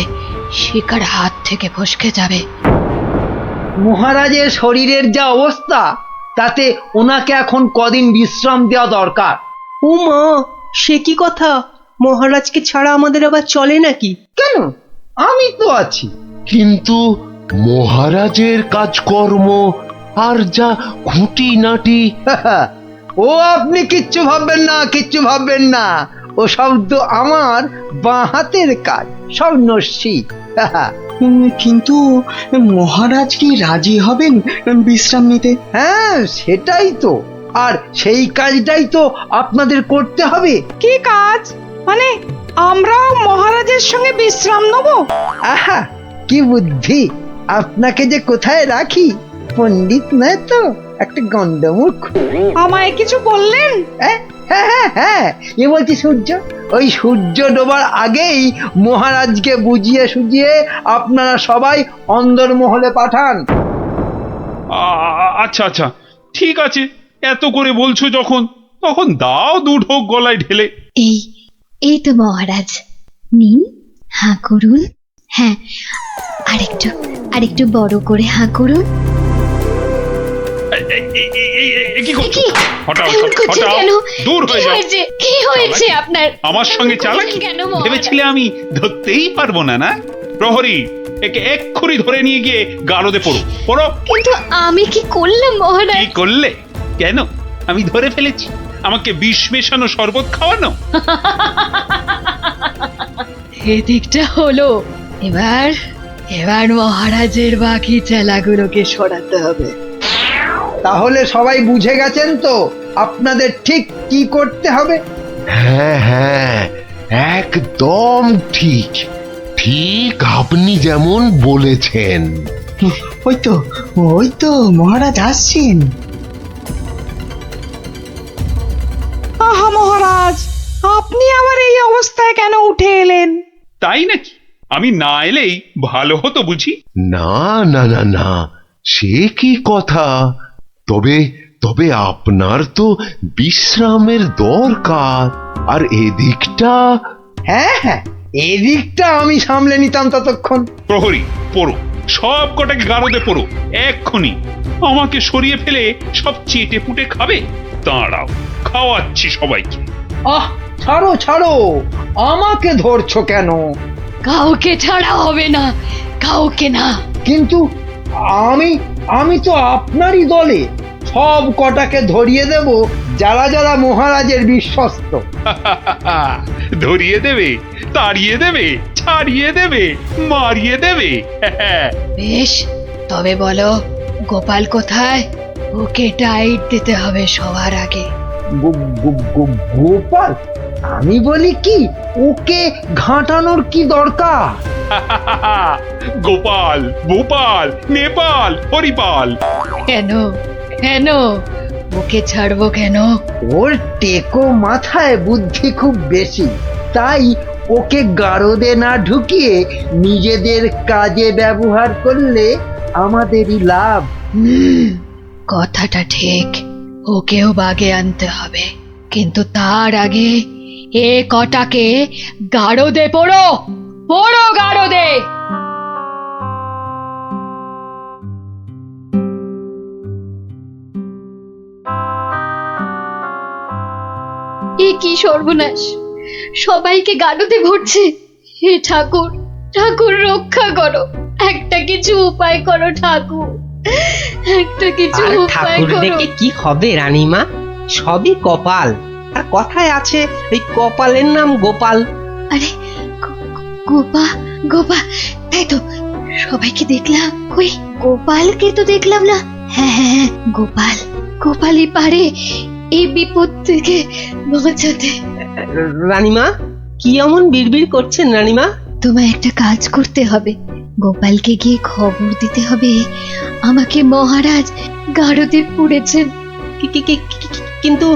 শিকার হাত থেকে ফসকে যাবে। মহারাজের শরীরের যা অবস্থা, তাতে ওনাকে এখন কদিন বিশ্রাম দেওয়া দরকার। ও মা, সে কি কথা? মহারাজকে ছাড়া আমাদের আবার চলে নাকি? কেন, আমি তো আছি। কিন্তু মহারাজের কাজকর্ম আর যা খুঁটিনাটি। ও আপনি কিচ্ছু ভাববেন না, কিচ্ছু ভাববেন না। ও শব্দ আমার বাঁ হাতের কাজ, সব নস্যি। কিন্তু মহারাজ কি রাজি হবেন বিশ্রাম নিতে? হ্যাঁ, সেটাই তো। আর সেই কাজটাই তো আপনাদের করতে হবে। কি কাজ? মানে আমরাও মহারাজের সঙ্গে বিশ্রাম নেব? আহা, কি বুদ্ধি! আপনাকে যে কোথায় রাখি, পণ্ডিত নয় তো, একটা গন্ডমূর্খ। আমায় কিছু বললেন? হ্যাঁ হ্যাঁ হ্যাঁ, এ বলছি সূর্য। ওই সূর্য ডোবার আগেই মহারাজকে বুঝিয়ে সুঝিয়ে আপনারা সবাই অন্দরমহলে পাঠান। আচ্ছা আচ্ছা, ঠিক আছে। এত করে বলছো যখন, তখন দাও দু ঢোক গলায় ঢেলে। এই তো মহারাজ, নিন, হাঁ করুন। হ্যাঁ, আরেকটু বড় করে হাঁ করুন। কি করছো? হটাও, এমন করছেন হটাও, কেন? দূর হয়ে যাও। কি হয়েছে আপনার? আমার সঙ্গে চালাকি কেন মহারাজ? ভেবেছিলে আমি ধরতেই পারবো না? না প্রহরী, একে এক্ষুনি ধরে নিয়ে গিয়ে গারদে পড়ো, পড়ো। কিন্তু আমি কি করলাম মহারাজ? কি করলে? কেন? আমি ধরে ফেলেছি। আমাকে বিষ মেশানো শরবত খাওয়ানো। এদিকটা হলো। এবার মহারাজের বাকি চেলাগুলোকে সরাতে হবে। তাহলে সবাই বুঝে গেছেন তো আপনাদের ঠিক কি করতে হবে? হ্যাঁ হ্যাঁ, একদম ঠিক। ঠিক আপনি যেমন বলেছেন। ওই তো মহারাজ আসছেন। আহা মহারাজ, আপনি আবার এই অবস্থায় কেন উঠে এলেন? তাই নাকি? আমি না এলেই ভালো হতো বুঝি? না না না না, সে কি কথা। তবে আপনার তো বিশ্রামের দরকার। আর এদিকটা? হ্যাঁ হ্যাঁ, এদিকটা আমি সামলে নিতাম ততক্ষণ। প্রহরী, পড়ো, সব কটাকে গারদে পড়ো এক্ষুনি। আমাকে সরিয়ে ফেলে সব চেটে পুটে খাবে? দাঁড়াও, খাওয়াচ্ছি সবাইকে। আহ, ছাড়ো ছাড়ো, আমাকে ধরছো কেন? কাউকে ছাড়া হবে না, কাউকে না। কিন্তু আমি আমি তো আপনারই দলে, সব কটাকে ধরিয়ে দেব যারা যারা মহারাজের বিশ্বস্ত। ধরিয়ে দেবে, তাড়িয়ে দেবে, ছাড়িয়ে দেবে, মারিয়ে দেবে। বেশ, তবে বলো গোপাল কোথায়? ওকে টাইট দিতে হবে সবার আগে। গোপাল? আমি বলি কি, ওকে ঘাঁটানোর কি দরকার? গোপাল, ভোপাল, নেপাল, হরিপাল। কেন কেন ওকে ছাড়বো কেন? ওর টেকো মাথায় বুদ্ধি খুব বেশি, তাই ওকে গারদে না ঢুকিয়ে নিজেদের কাজে ব্যবহার করলে আমাদেরই লাভ। কথাটা ঠিক, ওকেও বাগে আনতে হবে, কিন্তু তার আগে এ কটাকে গারদে পড়ো, পড়ো গারদে। এ কি সর্বনাশ, সবাইকে গারদে ভরছে। হে ঠাকুর, ঠাকুর রক্ষা করো, একটা কিছু উপায় করো ঠাকুর, একটা কিছু আর উপায় ঠাকুর করো। ডেকে কি হবে রানীমা? সবই কপাল। আর কথায় আছে ওই কপালের নাম গোপাল। আরে গোপা গোপা, তাই তো, সবাইকে দেখলাম, কই গোপালকে তো দেখলাম না। হ্যাঁ হ্যাঁ হ্যাঁ, গোপাল, গোপালই পারে এই বিপদ থেকে বাঁচাতে। রানীমা, কি এমন বিড়বিড় করছেন রানীমা? তোমায় একটা কাজ করতে হবে, গোপালকে গিয়ে খবর দিতে হবে আমাকে মহারাজ গারদে পুড়েছেন। কিন্তু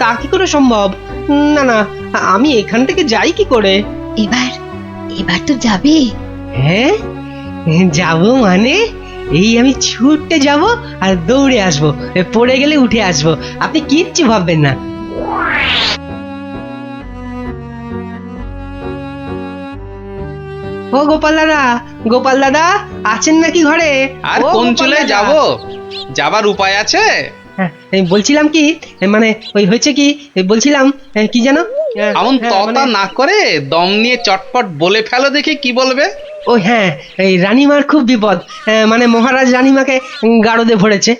তা কি করে সম্ভব? না না, আমি এখান থেকে যাই কি করে? এবার এবার তো যাবে। হ্যাঁ, যাব মানে এই আমি ছুটতে যাব আর দৌড়ে আসবো, পড়ে গেলে উঠে আসবো, আপনি কিচ্ছু ভাববেন না। ও গোপাল দাদা, গোপাল দাদা আছেন নাকি ঘরে? আর ও কোন গোপাল চলে দাদা। যাব? যাবার উপায় আছে? এই বলছিলাম কি, মানে ওই হয়েছে কি, বলছিলাম কি যেন, এমন হ্যাঁ, ততা মানে- না করে দম নিয়ে চটপট বলে ফেলো দেখি কি বলবে। ও হ্যাঁ, এই রানীমার খুব বিপদ, মানে মহারাজ রানীমাকে গারদে ভরেছে।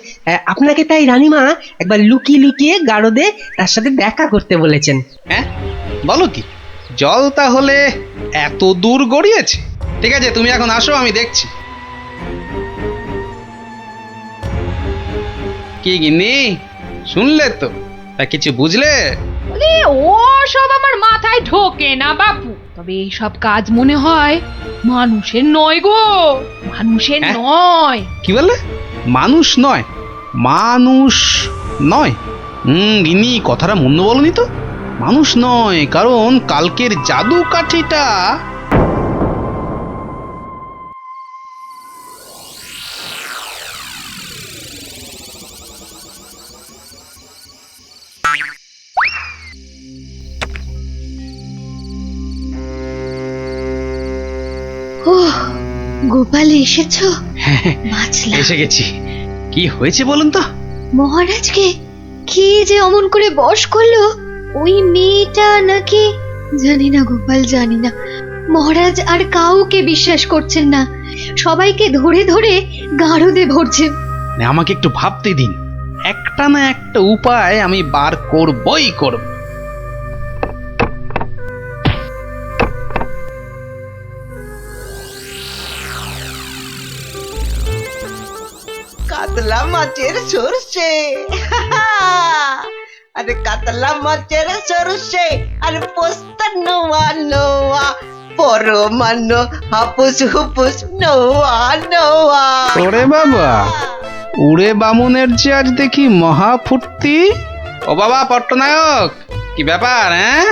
আপনাকে তাই রানীমা একবার লুকিয়ে লুকিয়ে গারদে তার সাথে দেখা করতে বলেছেন। হ্যাঁ, বলো কি? জল তাহলে এত দূর গড়িয়েছে? ঠিক আছে, তুমি এখন আসো, আমি দেখছি। কি গিন্নি, শুনলে তো? তা কিছু বুঝলে? বলি, ও সব আমার মাথায় ঢোকে না বাপু। তবে এই সব কাজ মনে হয় মানুষের নয় গো, মানুষের নয়। কি বললে? মানুষ নয়? মানুষ নয়? গিন্নি, কথাটা মন্দ বলনি তো। মানুষ নয়, কারণ কালকের জাদু কাঠিটা ও গোপাল এসেছো? বাঁচলাম। এসে গেছি। কি হয়েছে বলুন তো? মহারাজকে কি যে অমন করে বশ করলো ওই মেয়েটা নাকি? জানি না গোপাল, জানি না। মহারাজ আর কাউকে বিশ্বাস করছেন না, সবাইকে ধরে ধরে গারদে ভরছেন। আমাকে একটু ভাবতে দিন, একটা না একটা উপায় আমি বার করবই করব। কাতলা মাছের সরষে, আরে কাতলা মাছের সরষে, আর পোস্তা নোয়া নোয়া, পরমানো হাপুস হুপুস নোয়া নোয়া। ওরে বাবা, উড়ে বামুনের যে আজ দেখি মহা ফুর্তি। ও বাবা পট্টনায়ক, কি ব্যাপার? হ্যাঁ,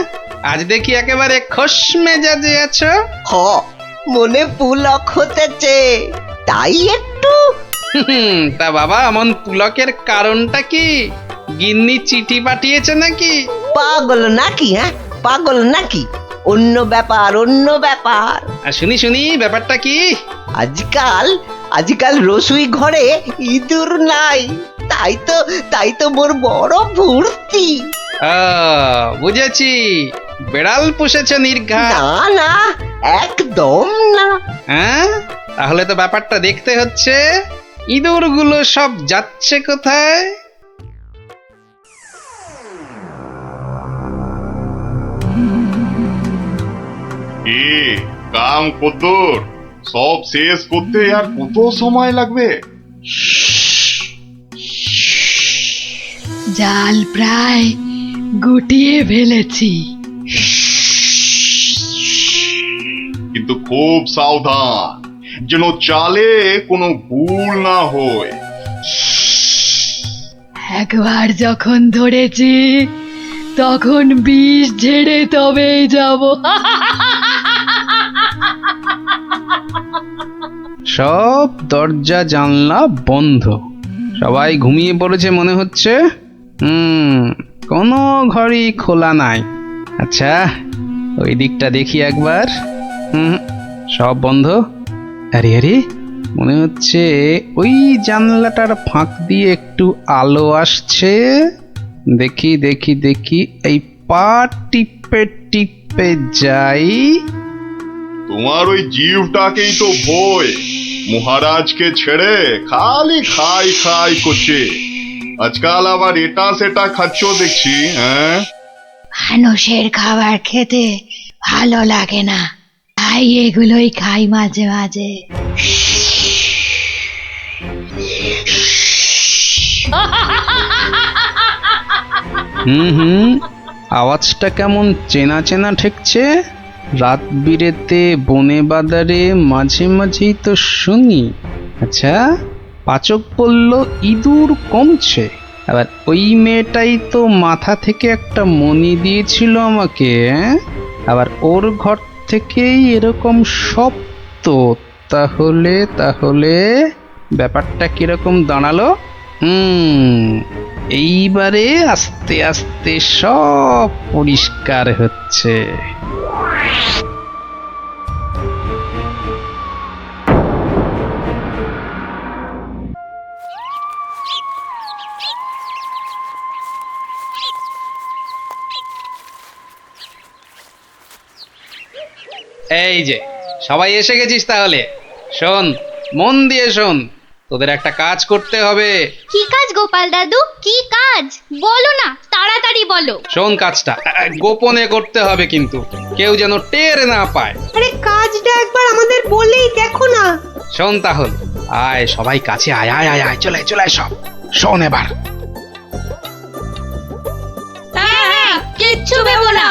আজ দেখি একেবারে খোশ মেজাজে আছো। হ, মনে পুলক হতেছে, তাই একটু। তা বাবা, এমন পুলকের কারণটা কি? গিন্নি চিঠি পাঠিয়েছে নাকি? পাগল নাকি? হ্যাঁ, পাগল নাকি? অন্য ব্যাপার, অন্য ব্যাপার। আর শুনি শুনি, ব্যাপারটা কি? আজকাল রসুই ঘরে ইঁদুর নাই, তাই তো মোর বড় ফুর্তি। বুঝেছি, বেড়াল পুষেছে নির্ঘাত? না না, একদম না। হ্যাঁ, তাহলে তো ব্যাপারটা দেখতে হচ্ছে। ইঁদুরগুলো সব যাচ্ছে কোথায়? এ কাম কদ্দুর, সব শেষ করতে আর কত সময় লাগবে? জাল প্রায় গুটিয়ে ফেলেছি। কিন্তু খুব সাবধান, যেন চালে কোনো ভুল না হয়। একবার যখন ধরেছি তখন বিষ ঝেড়ে তবেই যাব। সব দরজা জানলা বন্ধ, সবাই ঘুমিয়ে পড়েছে মনে হচ্ছে। কোনো ঘরই খোলা নাই। আচ্ছা, ওই দিকটা দেখি একবার। সব বন্ধ। আরে আরে, মনে হচ্ছে ওই জানলাটার ফাঁক দিয়ে একটু আলো আসছে। দেখি দেখি দেখি, এই পা টিপে টিপে যাই। তোমার ওই জিভটাকেই তো ভয়, মহারাজকে ছেড়ে খালি খাই খাই করছে। আজকাল আবার এটা সেটা খাচ্ছ দেখছি। হ্যাঁ, মানুষের খাবার খেতে ভালো লাগে না, তাই এগুলোই খাই মাঝে মাঝে। আওয়াজটা কেমন চেনা চেনা ঠেকছে। রাত বিরেতে বনে বাদারে মাঝে মাঝেই তো শুনি। আচ্ছা, পাচক বলল ইঁদুর কমছে, আবার ওই মেয়েটাই তো মাথা থেকে একটা মণি দিয়েছিল আমাকে। আবার ওর ঘর থেকেই এরকম শব্দ। তাহলে তাহলে ব্যাপারটা কিরকম দাঁড়ালো? এইবারে আস্তে আস্তে সব পরিষ্কার হচ্ছে। এই যে সবাই এসে গেছিস, তাহলে শোন, মন দিয়ে শোন, তোদের একটা কাজ করতে হবে। কি কাজ গোপাল দাদু, কি কাজ বলো না, তাড়াতাড়ি বলো। শোন, কাজটা গোপনে করতে হবে, কিন্তু কেউ যেন টের না পায়। আরে কাজটা একবার আমাদের বলেই দেখো না। শোন তাহলে, আয় সবাই কাছে আয় আয় আয় আয়, চলে চলে সব শোন এবার। হ্যাঁ, কিচ্ছু ভেবো না,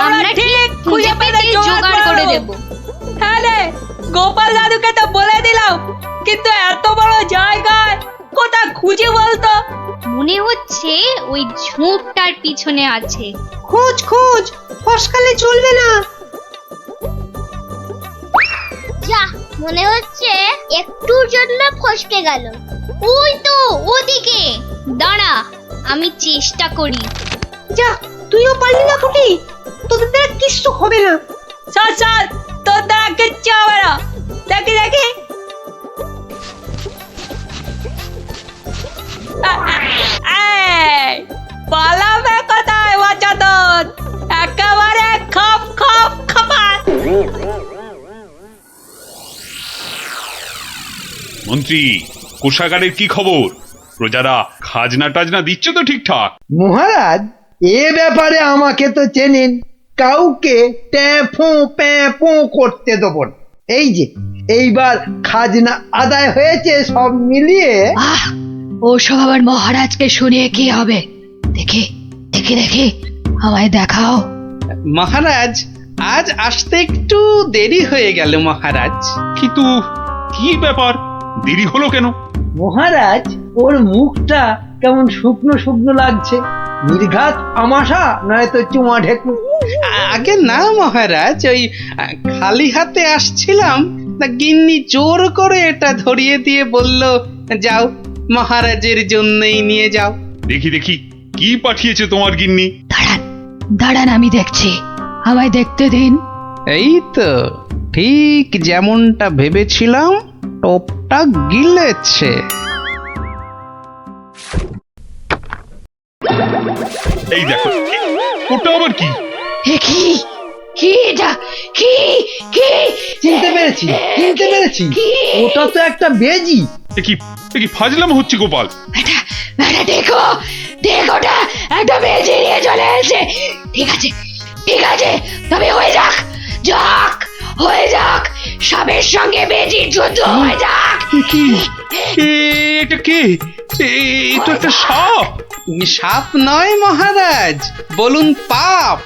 আমরা ঠিক খুঁজে পেতে জোগাড় করে দেব। হ্যাঁ রে, গোপাল দাদুকে তো বলে দিলাম, কিন্তু এত বড় জায়গায় কোথা খুঁজে বলতো? মনে হচ্ছে ওই ঝোপটার পিছনে আছে। খোঁজ খোঁজ, ফসকালে চলবে না। যা, মনে হচ্ছে একটুর জন্য ফসকে গেল। ওই তো ওদিকে, দাঁড়া আমি চেষ্টা করি। যা, তুইও পারলি না ফুটি, তোদের দ্বারা কিচ্ছু হবে না। চল চল, তোর দ্বারা কিচ্ছু হবে না। দেখি দেখি, পালাবে কোথায় বাচ্চাদের? একেবারে খপ খপ খপাত। মন্ত্রী, কোষাগারের কি খবর? প্রজারা খাজনা টাজনা দিচ্ছে তো ঠিকঠাক? মহারাজ, এ ব্যাপারে আমাকে তো চেনেন, কাউকে ট্যাঁফো প্যাঁফো করতে দেবো না। এই যে এইবার খাজনা আদায় হয়েছে সব মিলিয়ে। ওসব আবার মহারাজকে শুনিয়ে কি হবে? দেখি দেখি দেখি, আমায় দেখাও। মহারাজ, আজ আসতে একটু দেরি হয়ে গেল মহারাজ। কিন্তু কি ব্যাপার, দেরি হলো কেন? মহারাজ, ওর মুখটা কেমন শুকনো শুকনো লাগছে। নির্ঘাত আমাশা নয়তো চুমা ঢেকু? আগে না মহারাজ, ওই খালি হাতে আসছিলাম, তা গিন্নি জোর করে এটা ধরিয়ে দিয়ে বলল, যাও মহারাজের জন্যই নিয়ে যাও। দেখি দেখি, কি পাঠিয়েছে তোমার গিন্নি? দাঁড়ান, আমি দেখছি, আমায় দেখতে দিন। এই তো ঠিক যেমনটা ভেবেছিলাম, টোপটা গিলেছে। এই দেখো, ওটা আবার কি? কি কি এটা কি কি চিনতে পেরেছি ওটা তো একটা বেজি। এ কি ফাজলাম হচ্ছে গোপাল? আরে দেখো দেখোটা একটা বেজে নিয়ে চলে এসেছে। ঠিক আছে তবে হয়ে যাক হয়ে যাক, সাপের সঙ্গে বেজির যুদ্ধ হয়ে যাক। এটা কে? এ তো একটা সাপ। সাপ নয় মহারাজ, বলুন পাপ।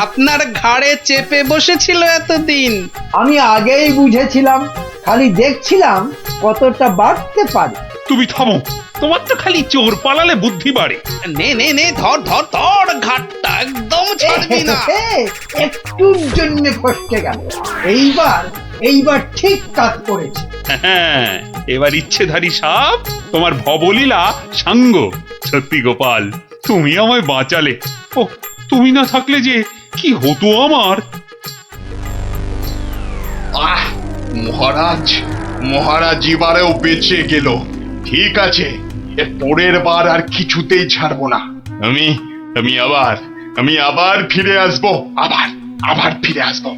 আপনার ঘাড়ে চেপে বসেছিল এতদিন। আমি আগেই বুঝেছিলাম, খালি দেখছিলাম কতটা বাড়তে পারে। তুমি থামো, তোমার তো খালি চোর পালালে বুদ্ধি বাড়ে। নে ধর ঘাটটা একদম ছাড়বি না। একটুর জন্য ফসকে গেল। এইবার ঠিক কাজ করেছে। হ্যাঁ, এবার ইচ্ছেধারী সাপ তোমার ভবলীলা সাঙ্গ। সত্যি গোপাল, তুমি আমায় বাঁচালে। ও, তুমি না থাকলে যে কি হতো আমার। মহারাজ এবারেও বেঁচে গেল। ঠিক আছে, এর পরের বার আর কিছুতেই ছাড়বো না। আমি আবার ফিরে আসবো। আবার ফিরে আসবো।